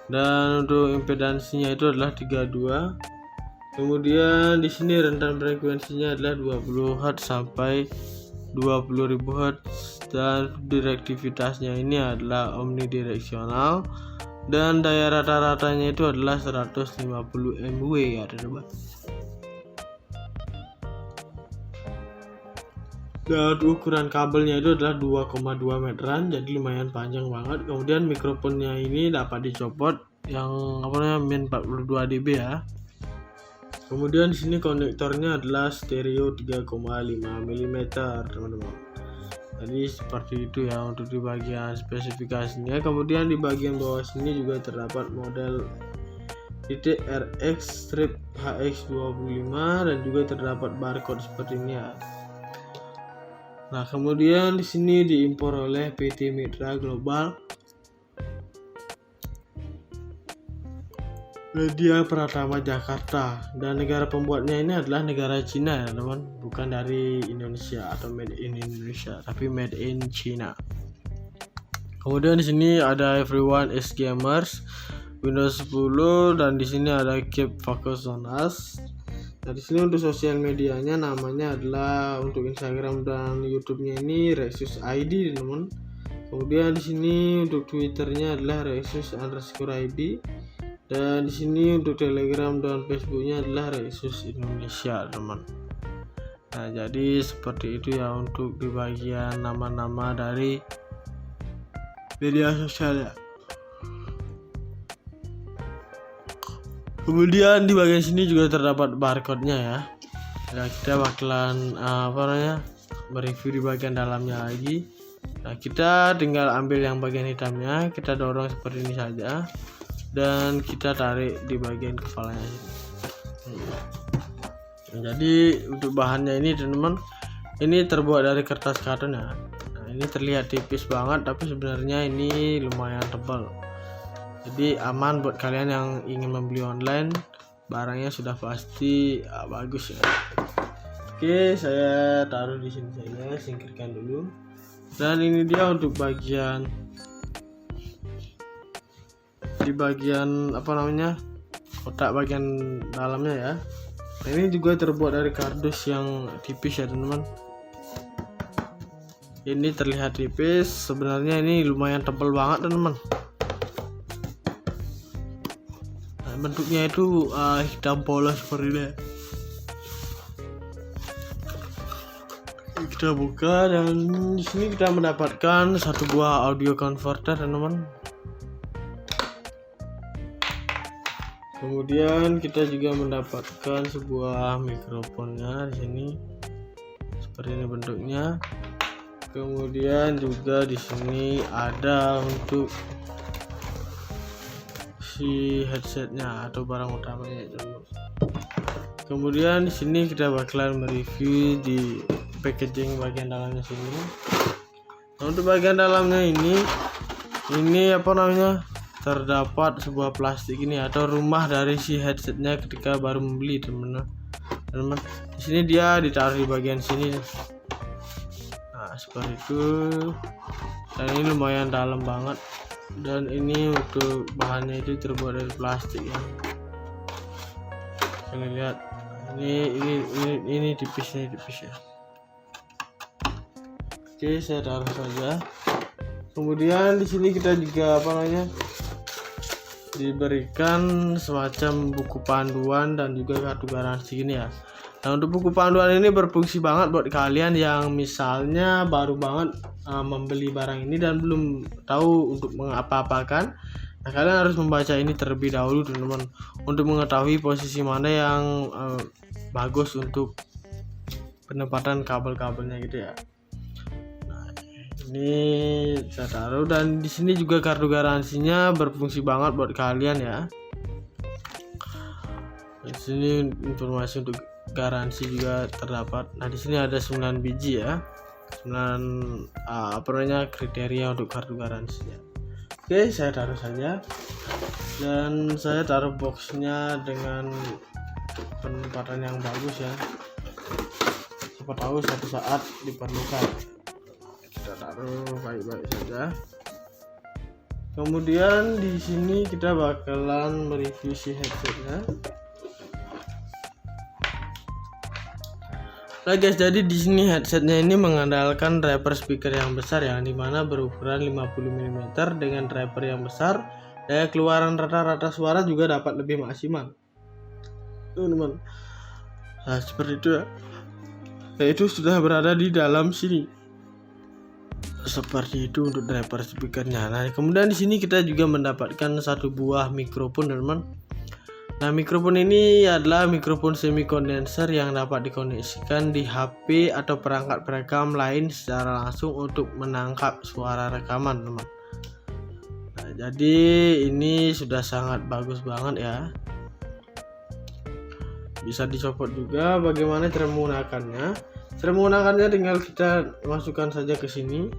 Dan untuk impedansinya itu adalah 32. Kemudian di sini rentan frekuensinya adalah 20 Hz sampai 20.000 Hz, dan direktivitasnya ini adalah omnidireksional, dan daya rata-ratanya itu adalah 150 mW ya teman-teman. Dan ukuran kabelnya itu adalah 2,2 meteran, jadi lumayan panjang banget. Kemudian mikrofonnya ini dapat dicopot yang min 42 dB ya. Kemudian di sini konektornya adalah stereo 3,5 mm teman-teman. Jadi seperti itu ya untuk di bagian spesifikasinya. Kemudian di bagian bawah sini juga terdapat model RX strip HX25, dan juga terdapat barcode seperti ini ya. Nah kemudian di sini diimpor oleh PT Mitra Global Media Pratama Jakarta, dan negara pembuatnya ini adalah negara Cina ya teman, bukan dari Indonesia atau made in Indonesia, tapi made in China. Kemudian di sini ada everyone is gamers Windows 10, dan di sini ada keep focus on us. Nah di sini untuk sosial medianya namanya adalah untuk Instagram dan YouTube-nya ini Rexus ID teman. Kemudian di sini untuk Twitternya adalah Rexus_ID. Dan di sini untuk Telegram dan Facebooknya adalah Rexus Indonesia teman. Nah jadi seperti itu ya untuk di bagian nama-nama dari media sosial ya. Kemudian di bagian sini juga terdapat barcode-nya ya. Nah kita bakalan mereview di bagian dalamnya lagi. Nah kita tinggal ambil yang bagian hitamnya, kita dorong seperti ini saja, dan kita tarik di bagian kepalanya. Jadi untuk bahannya ini teman-teman, ini terbuat dari kertas karton ya. Nah ini terlihat tipis banget, tapi sebenarnya ini lumayan tebal. Jadi aman buat kalian yang ingin membeli online, barangnya sudah pasti bagus ya. Oke, saya taruh di sini saja, singkirkan dulu. Dan ini dia untuk bagian di bagian kotak bagian dalamnya ya. Nah, ini juga terbuat dari kardus yang tipis ya teman-teman. Ini terlihat tipis, sebenarnya ini lumayan tebal banget teman-teman. Nah, bentuknya itu hitam polos seperti ini. Kita buka, dan di sini kita mendapatkan satu buah audio converter teman-teman. Kemudian kita juga mendapatkan sebuah mikrofonnya di sini, seperti ini bentuknya. Kemudian juga di sini ada untuk si headsetnya atau barang utamanya. Kemudian di sini kita bakalan mereview di packaging bagian dalamnya sini. Nah, untuk bagian dalamnya ini apa namanya, terdapat sebuah plastik ini atau rumah dari si headsetnya ketika baru membeli, teman-teman. Di sini dia ditaruh di bagian sini. Nah, seperti itu. Dan ini lumayan dalam banget. Dan ini untuk bahannya itu terbuat dari plastik ya. Kalian lihat. Ini tipis ya. Oke, saya taruh saja. Kemudian di sini kita juga apa namanya, diberikan semacam buku panduan dan juga kartu garansi ini ya. Nah, untuk buku panduan ini berfungsi banget buat kalian yang misalnya baru banget membeli barang ini dan belum tahu untuk mengapa-apakan. Nah, kalian harus membaca ini terlebih dahulu, teman-teman, untuk mengetahui posisi mana yang bagus untuk penempatan kabel-kabelnya gitu ya. Ini saya taruh, dan di sini juga kartu garansinya berfungsi banget buat kalian ya. Di sini informasi untuk garansi juga terdapat. Nah, di sini ada 9 biji ya. 9 kriteria untuk kartu garansinya. Oke, saya taruh saja. Dan saya taruh boxnya dengan penempatan yang bagus ya. Siapa tahu suatu saat diperlukan. Kita taruh baik-baik saja. Kemudian di sini kita bakalan mereview si headsetnya. Nah guys, jadi di sini headsetnya ini mengandalkan driver speaker yang besar yang dimana berukuran 50 mm dengan driver yang besar. Daya keluaran rata-rata suara juga dapat lebih maksimal, teman-teman. Nah, seperti itu ya. Itu sudah berada di dalam sini. Seperti itu untuk driver speakernya. Nah, kemudian di sini kita juga mendapatkan satu buah mikrofon, teman-teman. Nah, mikrofon ini adalah mikrofon semi kondenser yang dapat dikoneksikan di HP atau perangkat perekam lain secara langsung untuk menangkap suara rekaman, teman. Nah, jadi ini sudah sangat bagus banget ya. Bisa dicopot juga. Bagaimana cara menggunakannya? Cara menggunakannya tinggal kita masukkan saja ke sini.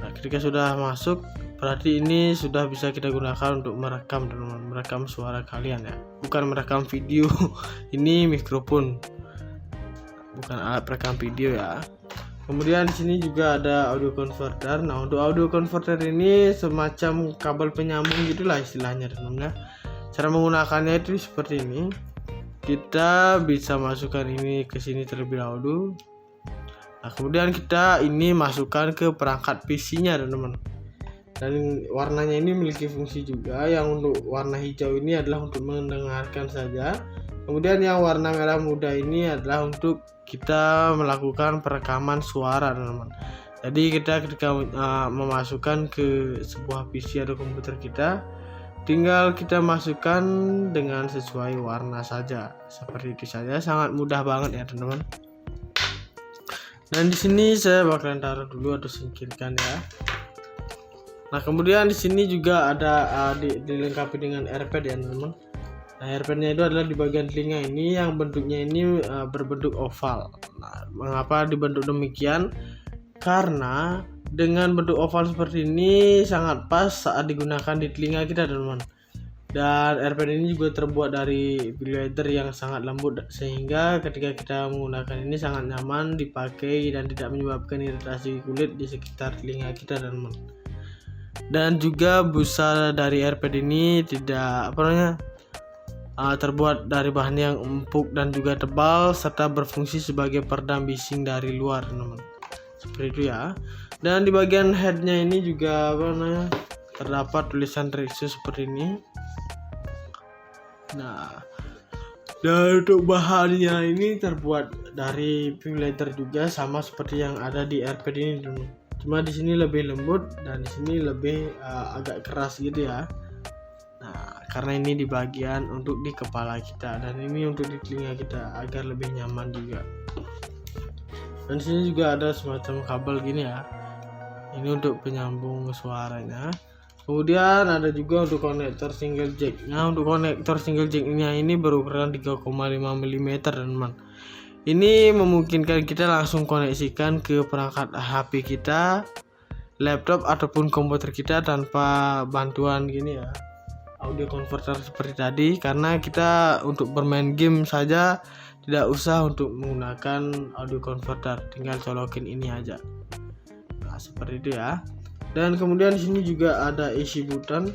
Nah, ketika sudah masuk, berarti ini sudah bisa kita gunakan untuk merekam, teman-teman, merekam suara kalian ya. Bukan merekam video. Ini mikrofon, bukan alat perekam video ya. Kemudian di sini juga ada audio converter. Nah, untuk audio converter ini semacam kabel penyambung gitulah istilahnya, teman-teman. Cara menggunakannya itu seperti ini. Kita bisa masukkan ini ke sini terlebih dahulu. Nah, kemudian kita ini masukkan ke perangkat PC-nya, teman-teman. Dan warnanya ini memiliki fungsi juga. Yang untuk warna hijau ini adalah untuk mendengarkan saja. Kemudian yang warna merah muda ini adalah untuk kita melakukan perekaman suara, teman-teman. Jadi kita ketika memasukkan ke sebuah PC atau komputer kita, tinggal kita masukkan dengan sesuai warna saja. Seperti itu saja, sangat mudah banget ya, teman-teman. Dan di sini saya bakalan taruh dulu atau singkirkan ya. Nah, kemudian di sini juga ada dilengkapi dengan AirPad ya, teman-teman. Nah, AirPad-nya itu adalah di bagian telinga ini yang bentuknya ini berbentuk oval. Nah, mengapa dibentuk demikian? Karena dengan bentuk oval seperti ini sangat pas saat digunakan di telinga kita, teman-teman. Dan AirPad ini juga terbuat dari leather yang sangat lembut, sehingga ketika kita menggunakan ini sangat nyaman dipakai dan tidak menyebabkan iritasi kulit di sekitar telinga kita, teman-teman. Dan juga busa dari AirPad ini tidak terbuat dari bahan yang empuk dan juga tebal, serta berfungsi sebagai peredam bising dari luar, teman-teman. Seperti itu ya. Dan di bagian headnya ini juga terdapat tulisan Rexus seperti ini. Nah, dan untuk bahannya ini terbuat dari pink leather juga, sama seperti yang ada di AirPad ini, teman-teman. Cuma di sini lebih lembut dan di sini lebih agak keras gitu ya. Nah, karena ini di bagian untuk di kepala kita dan ini untuk di telinga kita agar lebih nyaman juga. Dan di sini juga ada semacam kabel gini ya. Ini untuk penyambung suaranya. Kemudian ada juga untuk konektor single jack. Nah, untuk konektor single jack ini berukuran 3,5 mm, teman-teman. Ini memungkinkan kita langsung koneksikan ke perangkat HP kita, laptop ataupun komputer kita tanpa bantuan gini ya, audio converter seperti tadi, karena kita untuk bermain game saja tidak usah untuk menggunakan audio converter, tinggal colokin ini aja. Nah, seperti itu ya. Dan kemudian di sini juga ada isi button.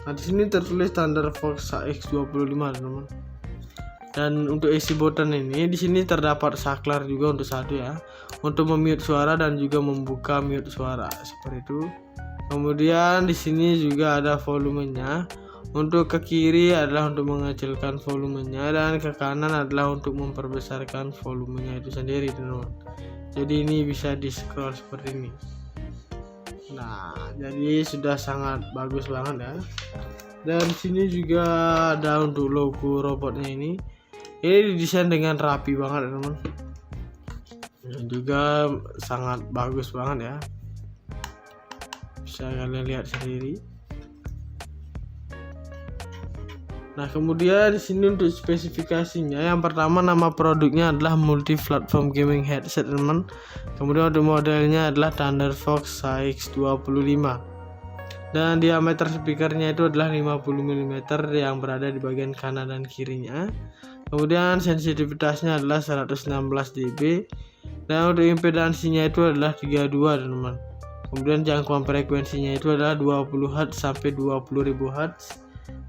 Nah, di sini tertulis Thunderfox HX25 teman-teman. Dan untuk isi button ini di sini terdapat saklar juga untuk satu ya, untuk memute suara dan juga membuka mute suara seperti itu. Kemudian di sini juga ada volumenya. Untuk ke kiri adalah untuk mengecilkan volumenya dan ke kanan adalah untuk memperbesarkan volumenya itu sendiri teman-teman. Jadi ini bisa di scroll seperti ini. Nah, jadi sudah sangat bagus banget ya. Dan di sini juga ada untuk logo robotnya ini. Ini didesain dengan rapi banget teman-teman. Dan juga sangat bagus banget ya. Bisa kalian lihat sendiri. Nah, kemudian di sini untuk spesifikasinya, yang pertama nama produknya adalah multi platform gaming headset teman. Kemudian untuk modelnya adalah Thunderfox HX25. Dan diameter speakernya itu adalah 50 mm yang berada di bagian kanan dan kirinya. Kemudian sensitivitasnya adalah 116 dB. Dan untuk impedansinya itu adalah 32 teman. Kemudian jangkauan frekuensinya itu adalah 20 Hz sampai 20.000 Hz.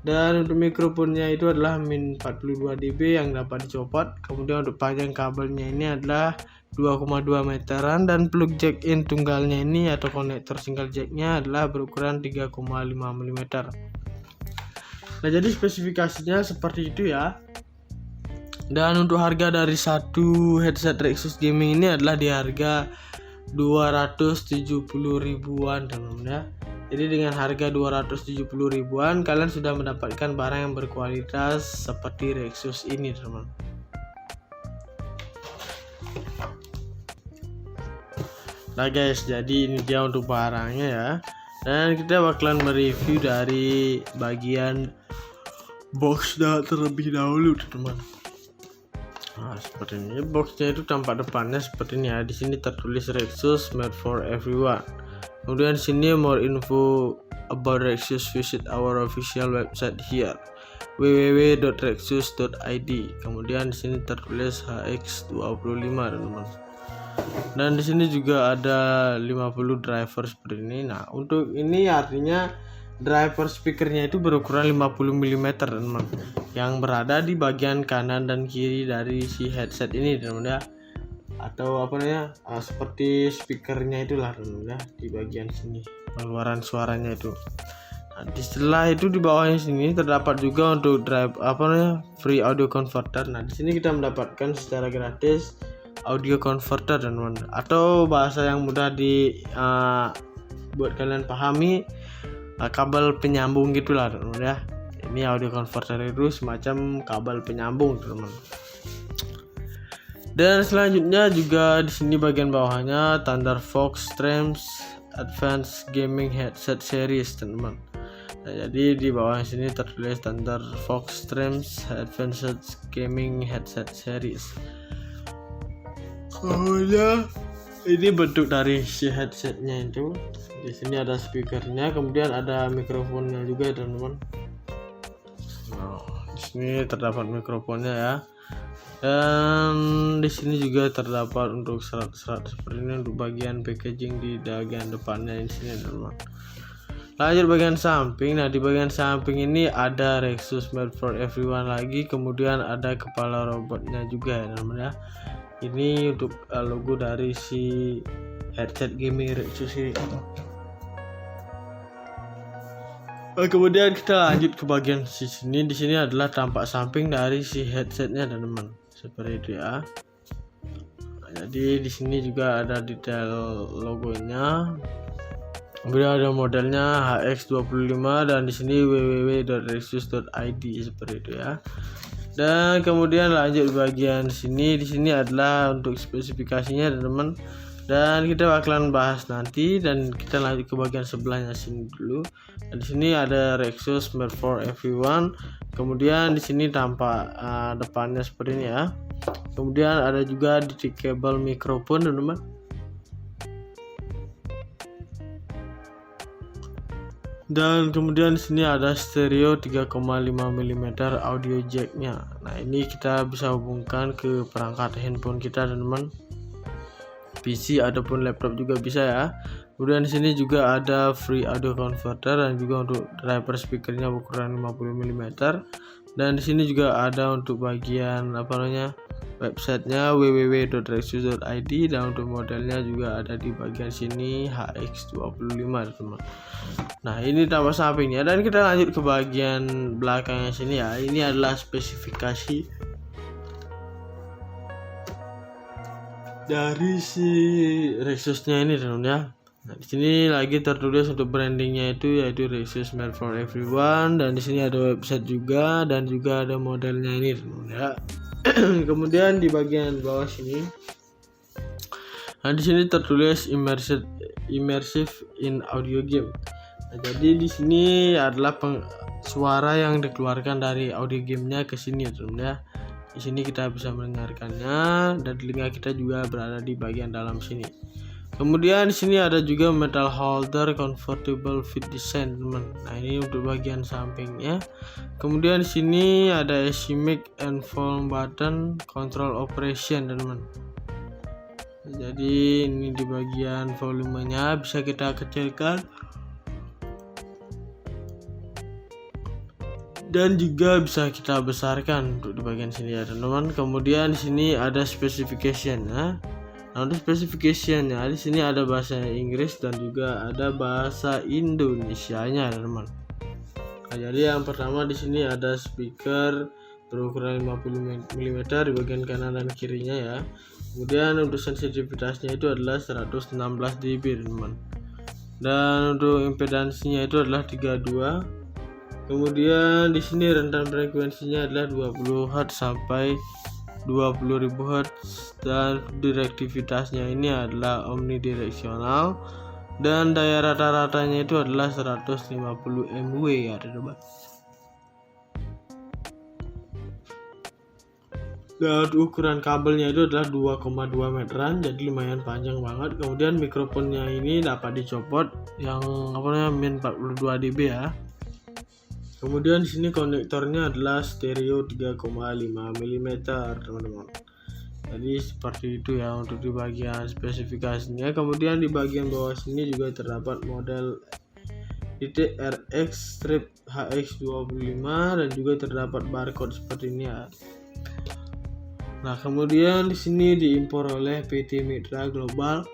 Dan untuk mikrofonnya itu adalah min 42 dB yang dapat dicopot. Kemudian untuk panjang kabelnya ini adalah 2,2 meteran dan plug jack in tunggalnya ini atau konektor single jacknya adalah berukuran 3,5 mm. Nah, jadi spesifikasinya seperti itu ya. Dan untuk harga dari satu headset Rexus Gaming ini adalah di harga 270 ribuan teman-teman ya. Jadi dengan harga 270 ribuan kalian sudah mendapatkan barang yang berkualitas seperti Rexus ini teman. Nah guys, jadi ini dia untuk barangnya ya. Dan kita bakalan mereview dari bagian boxnya terlebih dahulu teman. Nah, seperti ini boxnya itu tampak depannya seperti ini ya. Di sini tertulis Rexus made for everyone. Kemudian sini more info about Rexus, visit our official website here www.rexus.id. Kemudian di sini tertulis HX25 teman-teman. Dan di sini juga ada 50 driver seperti ini. Nah, untuk ini artinya driver speakernya itu berukuran 50 mm teman-teman, yang berada di bagian kanan dan kiri dari si headset ini teman-teman ya. Atau apa namanya, seperti speakernya itulah teman-teman ya, di bagian sini pengeluaran suaranya itu. Nah, setelah itu di bawahnya sini terdapat juga untuk drive free audio converter. Nah, di sini kita mendapatkan secara gratis audio converter teman-teman, atau bahasa yang mudah buat kalian pahami, kabel penyambung gitulah teman-teman ya. Ini audio converter itu semacam kabel penyambung teman-teman. Dan selanjutnya juga di sini bagian bawahnya Thunderfox Streams Advanced Gaming Headset Series teman-teman. Nah, jadi di bawah sini tertulis Thunderfox Streams Advanced Gaming Headset Series. Kemudian ini bentuk dari si headsetnya itu. Di sini ada speakernya, kemudian ada mikrofonnya juga teman-teman. Nah, di sini terdapat mikrofonnya ya. Dan di sini juga terdapat untuk serat-serat seperti ini untuk bagian packaging di bagian depannya di sini teman-teman. Lanjut bagian samping. Nah, di bagian samping ini ada Rexus made for everyone lagi, kemudian ada kepala robotnya juga ya teman-teman ya. Ini untuk logo dari si headset gaming Rexus ini. Kemudian kita lanjut ke bagian sini. Di sini adalah tampak samping dari si headsetnya teman-teman. Seperti itu ya. Jadi di sini juga ada detail logonya. Kemudian ada modelnya HX25 dan di sini www.rexus.id seperti itu ya. Dan kemudian lanjut bagian sini. Di sini adalah untuk spesifikasinya teman-teman. dan kita bakalan bahas nanti. Dan kita lanjut ke bagian sebelahnya sini dulu. Dan di sini ada Rexus made for everyone. Kemudian di sini tampak depannya seperti ini ya. Kemudian ada juga detachable microphone teman-teman. Dan kemudian di sini ada stereo 3,5 mm audio jacknya. Nah ini kita bisa hubungkan ke perangkat handphone kita teman-teman, PC ataupun laptop juga bisa ya. Kemudian di sini juga ada free audio converter dan juga untuk driver speakernya ukuran 50 mm. Dan di sini juga ada untuk bagian websitenya www.rexus.id, dan untuk modelnya juga ada di bagian sini HX25 teman-teman. Nah ini tampak sampingnya, dan kita lanjut ke bagian belakangnya sini ya. Ini adalah spesifikasi dari si Rexusnya ini teman-teman ya. Nah di sini lagi tertulis untuk brandingnya yaitu Rexus made for everyone, dan di sini ada website juga dan juga ada modelnya ini teman-teman ya. Kemudian di bagian bawah sini, nah di sini tertulis immersive in audio game. Nah, jadi di sini adalah suara yang dikeluarkan dari audio gamenya ke sini ya teman-teman ya. Di sini kita bisa mendengarkannya dan telinga kita juga berada di bagian dalam sini. Kemudian di sini ada juga metal holder convertible fit design teman. Nah ini untuk bagian sampingnya. Kemudian di sini ada AC mic and volume button control operation teman. Jadi ini di bagian volumenya bisa kita kecilkan dan juga bisa kita besarkan untuk di bagian sini ya teman-teman. Kemudian di sini ada specification ya. Nah untuk specification-nya di sini ada bahasa Inggris dan juga ada bahasa Indonesianya teman-teman. Nah, jadi yang pertama di sini ada speaker berukuran 50 mm di bagian kanan dan kirinya ya. Kemudian untuk sensitivitasnya itu adalah 116 dB teman-teman. Dan untuk impedansinya itu adalah 32. Kemudian di sini rentan frekuensinya adalah 20 Hz sampai 20.000 Hz, dan direktivitasnya ini adalah omnidireksional, dan daya rata-ratanya itu adalah 150 mW ya teman-teman. Dan ukuran kabelnya itu adalah 2,2 meteran, jadi lumayan panjang banget. Kemudian mikrofonnya ini dapat dicopot yang min 42 dB ya. Kemudian di sini konektornya adalah stereo 3,5 mm teman-teman. Jadi seperti itu ya untuk di bagian spesifikasinya. Kemudian di bagian bawah sini juga terdapat model RX strip HX25 dan juga terdapat barcode seperti ini ya. Nah kemudian di sini diimpor oleh PT Mitra Global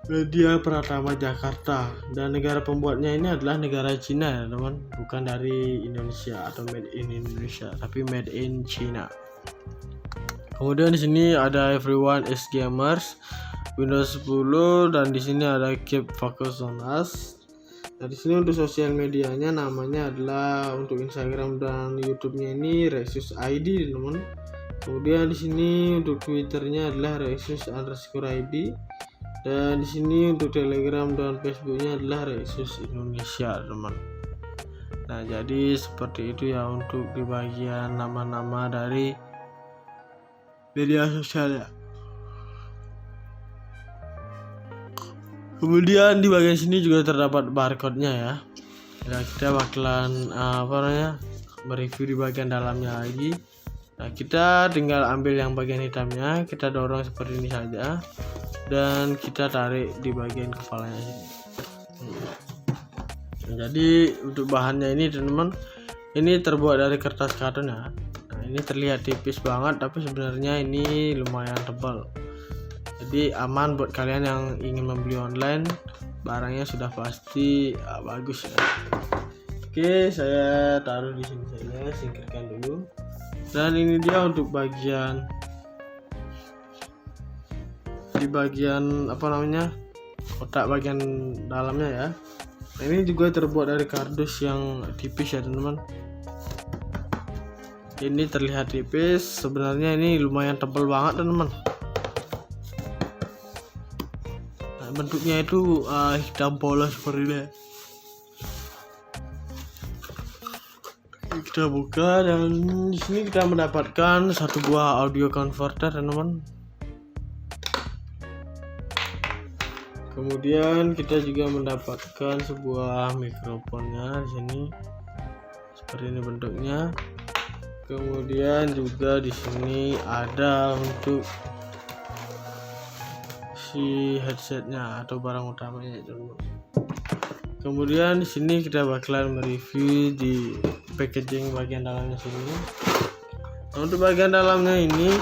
Media Pratama Jakarta, dan negara pembuatnya ini adalah negara Cina ya teman, bukan dari Indonesia atau made in Indonesia, tapi made in China. Kemudian di sini ada everyone is gamers Windows 10, dan di sini ada keep focus on us. Nah di sini untuk sosial medianya namanya adalah untuk Instagram dan YouTube-nya ini Rexus ID teman. Kemudian di sini untuk Twitternya adalah Rexus_ID. Dan di sini untuk Telegram dan Facebooknya adalah Rexus Indonesia teman. Nah jadi seperti itu ya untuk di bagian nama-nama dari media sosial ya. Kemudian di bagian sini juga terdapat barcode-nya ya. Nah kita bakalan mereview di bagian dalamnya lagi. Nah kita tinggal ambil yang bagian hitamnya, kita dorong seperti ini saja, dan kita tarik di bagian kepalanya sini. Jadi untuk bahannya ini teman-teman, ini terbuat dari kertas karton ya. Nah ini terlihat tipis banget, tapi sebenarnya ini lumayan tebal. Jadi aman buat kalian yang ingin membeli online, barangnya sudah pasti bagus ya. Oke, saya taruh di sini saja, singkirkan dulu. Dan ini dia untuk bagian di bagian kotak bagian dalamnya ya. Nah, ini juga terbuat dari kardus yang tipis ya teman-teman. ini terlihat tipis, sebenarnya ini lumayan tebal banget teman-teman. Nah, bentuknya itu hitam polos seperti ini. Kita buka dan di sini kita mendapatkan satu buah audio converter teman-teman. Kemudian kita juga mendapatkan sebuah mikrofonnya di sini. Seperti ini bentuknya. Kemudian juga di sini ada untuk si headsetnya atau barang utamanya teman-teman. Kemudian di sini kita bakalan mereview di packaging bagian dalamnya sini. Nah, untuk bagian dalamnya ini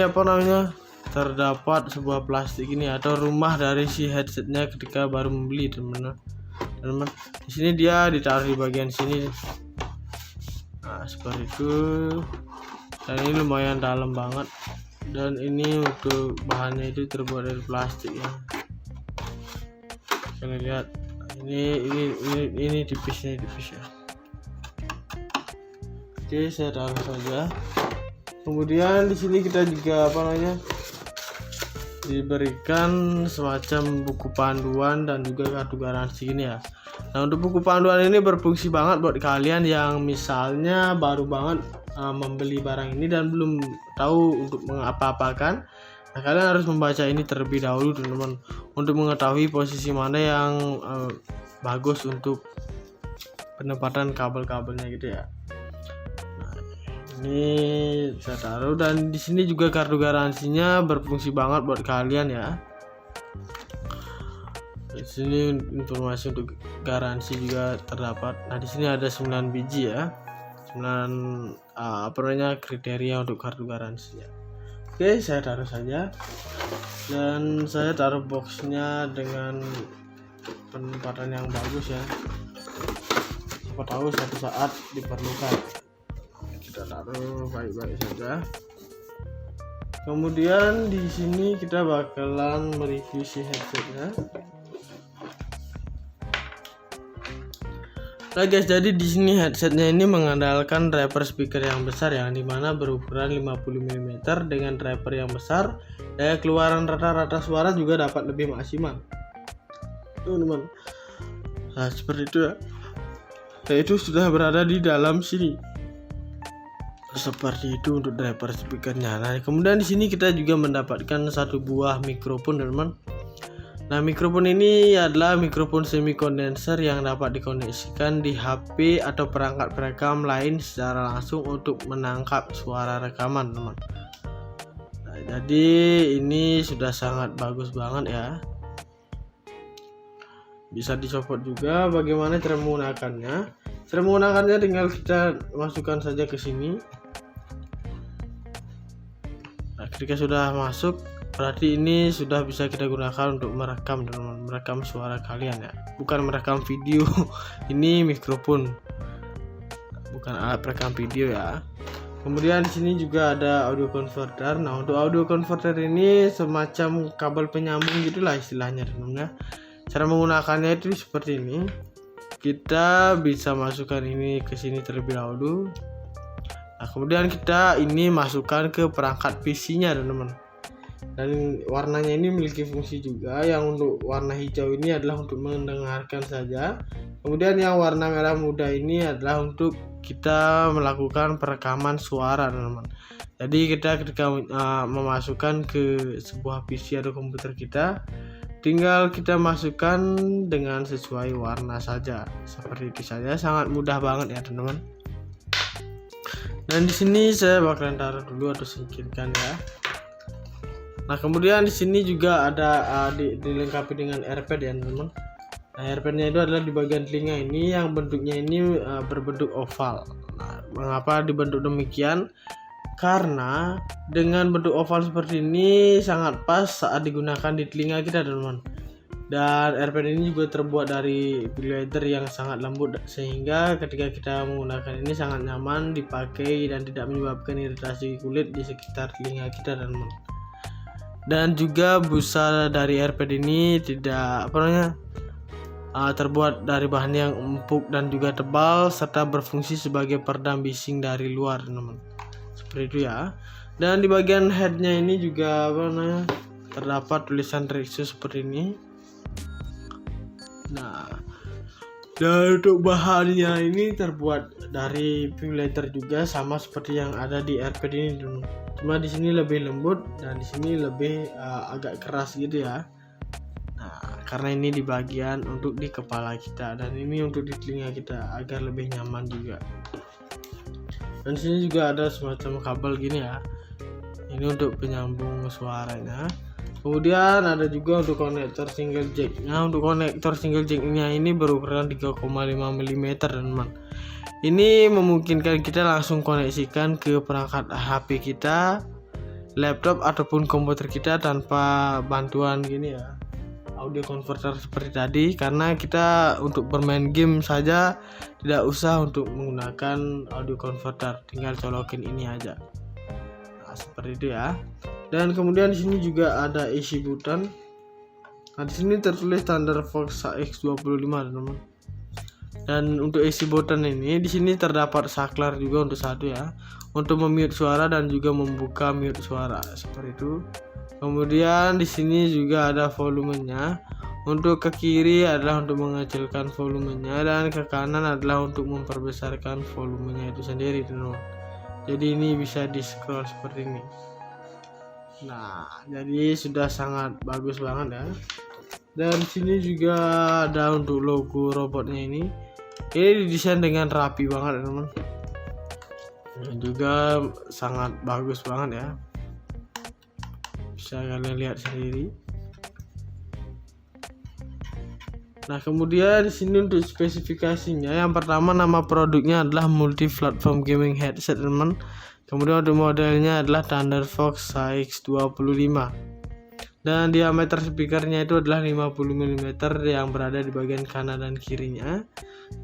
apa namanya, terdapat sebuah plastik ini atau rumah dari si headsetnya ketika baru membeli teman-teman. Di sini dia ditaruh di bagian sini. Nah, seperti itu. Dan ini lumayan dalam banget. Dan ini untuk bahannya itu terbuat dari plastik ya. Kalian lihat. Ini tipis ya. Oke, saya taruh saja. Kemudian di sini kita juga apa namanya, diberikan semacam buku panduan dan juga kartu garansi ini ya. Nah, untuk buku panduan ini berfungsi banget buat kalian yang misalnya baru banget membeli barang ini dan belum tahu untuk mengapa-apakan. Nah, kalian harus membaca ini terlebih dahulu teman-teman, untuk mengetahui posisi mana yang bagus untuk penempatan kabel-kabelnya gitu ya. Nah, ini saya taruh dan di sini juga kartu garansinya berfungsi banget buat kalian ya. Di sini informasi untuk garansi juga terdapat. Nah, di sini ada 9 biji ya. 9 kriteria untuk kartu garansinya. Oke, saya taruh saja. Dan saya taruh boxnya dengan penempatan yang bagus ya. Siapa tahu suatu saat diperlukan. Kita taruh baik-baik saja. Kemudian di sini kita bakalan mereview si headsetnya. Nah guys, jadi di sini headsetnya ini mengandalkan driver speaker yang besar yang dimana berukuran 50 mm dengan driver yang besar. Daya keluaran rata-rata suara juga dapat lebih maksimal, teman-teman. Nah, seperti itu ya. Nah, itu sudah berada di dalam sini. Seperti itu untuk driver speakernya. Nah, kemudian di sini kita juga mendapatkan satu buah mikrofon, teman-teman. Nah, mikrofon ini adalah mikrofon semi kondenser yang dapat dikoneksikan di HP atau perangkat perekam lain secara langsung untuk menangkap suara rekaman, teman. Nah, jadi ini sudah sangat bagus banget ya. Bisa dicopot juga. Bagaimana cara menggunakannya? Cara menggunakannya tinggal kita masukkan saja ke sini. Nah, ketika sudah masuk, berarti ini sudah bisa kita gunakan untuk merekam, teman-teman, merekam suara kalian ya, bukan merekam video. Ini mikrofon, bukan alat perekam video ya. Kemudian di sini juga ada audio converter. Nah, untuk audio converter ini semacam kabel penyambung gitulah istilahnya, teman-teman. Cara menggunakannya itu seperti ini. Kita bisa masukkan ini ke sini terlebih dahulu. Nah, kemudian kita ini masukkan ke perangkat PC-nya, teman-teman. Dan warnanya ini memiliki fungsi juga. Yang untuk warna hijau ini adalah untuk mendengarkan saja. Kemudian yang warna merah muda ini adalah untuk kita melakukan perekaman suara, teman-teman. Jadi kita ketika memasukkan ke sebuah PC atau komputer kita, tinggal kita masukkan dengan sesuai warna saja. Seperti itu saja, sangat mudah banget ya, teman-teman. Dan di sini saya bakalan taruh dulu atau singkirkan ya. Nah, kemudian di sini juga ada dilengkapi dengan AirPad ya, teman-teman. Nah, AirPad-nya itu adalah di bagian telinga ini yang bentuknya ini berbentuk oval. Nah, mengapa dibentuk demikian? Karena dengan bentuk oval seperti ini sangat pas saat digunakan di telinga kita, teman-teman. Dan AirPad ini juga terbuat dari leather yang sangat lembut, sehingga ketika kita menggunakan ini sangat nyaman dipakai dan tidak menyebabkan iritasi kulit di sekitar telinga kita, teman-teman. Dan juga busa dari AirPad ini terbuat dari bahan yang empuk dan juga tebal serta berfungsi sebagai peredam bising dari luar, teman-teman. Seperti itu ya. Dan di bagian headnya ini juga terdapat tulisan Rexus seperti ini. Nah, dan untuk bahannya ini terbuat dari pink leather juga, sama seperti yang ada di AirPad ini, teman. Cuma di sini lebih lembut dan di sini lebih agak keras gitu ya. Nah, karena ini di bagian untuk di kepala kita dan ini untuk di telinga kita agar lebih nyaman juga. Dan sini juga ada semacam kabel gini ya. Ini untuk penyambung suaranya. Kemudian ada juga untuk konektor single jack. Nah, untuk konektor single jacknya ini berukuran 3,5 mm, teman-teman. Ini memungkinkan kita langsung koneksikan ke perangkat HP kita, laptop ataupun komputer kita tanpa bantuan gini ya, audio converter seperti tadi, karena kita untuk bermain game saja tidak usah untuk menggunakan audio converter, tinggal colokin ini aja. Nah, seperti itu ya. Dan kemudian di sini juga ada isi button. Nah, di sini tertulis Thunderfox HX25, teman-teman. Dan untuk isi button ini di sini terdapat saklar juga untuk satu ya, untuk memute suara dan juga membuka mute suara seperti itu. Kemudian di sini juga ada volumenya. Untuk ke kiri adalah untuk mengecilkan volumenya dan ke kanan adalah untuk memperbesarkan volumenya itu sendiri, teman-teman. Jadi ini bisa di scroll seperti ini. Nah, jadi sudah sangat bagus banget ya. Dan sini juga ada untuk logo robotnya ini. Ini didesain dengan rapi banget, teman-teman. Dan juga sangat bagus banget ya. Bisa kalian lihat sendiri. Nah, kemudian di sini untuk spesifikasinya, yang pertama nama produknya adalah multi platform gaming headset, teman. Kemudian untuk modelnya adalah Thunderfox HX25. Dan diameter speakernya itu adalah 50 mm yang berada di bagian kanan dan kirinya.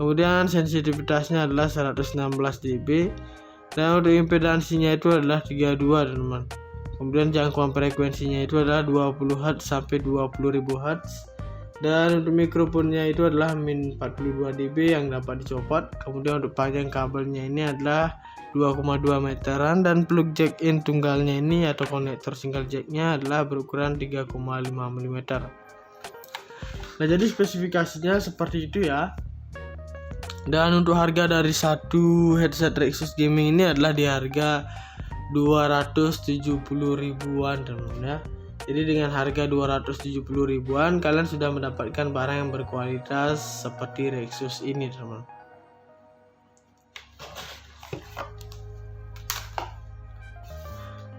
Kemudian sensitivitasnya adalah 116 dB. Dan untuk impedansinya itu adalah 32, teman. Kemudian jangkauan frekuensinya itu adalah 20 Hz sampai 20.000 Hz. Dan untuk mikrofonnya itu adalah min 42 dB yang dapat dicopot. Kemudian untuk panjang kabelnya ini adalah 2,2 meteran dan plug jack in tunggalnya ini atau konektor single jacknya adalah berukuran 3,5 mm. Nah, jadi spesifikasinya seperti itu ya. Dan untuk harga dari satu headset Rexus Gaming ini adalah di harga 270 ribuan, teman-teman ya. Jadi dengan harga 270 ribuan kalian sudah mendapatkan barang yang berkualitas seperti Rexus ini, teman-teman.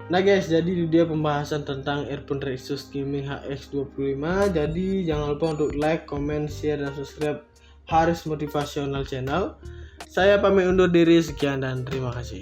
Nah guys, jadi itu dia pembahasan tentang earphone Rexus Gaming HX25. Jadi jangan lupa untuk like, comment, share, dan subscribe Haris Motivational Channel. Saya pamit undur diri, sekian dan terima kasih.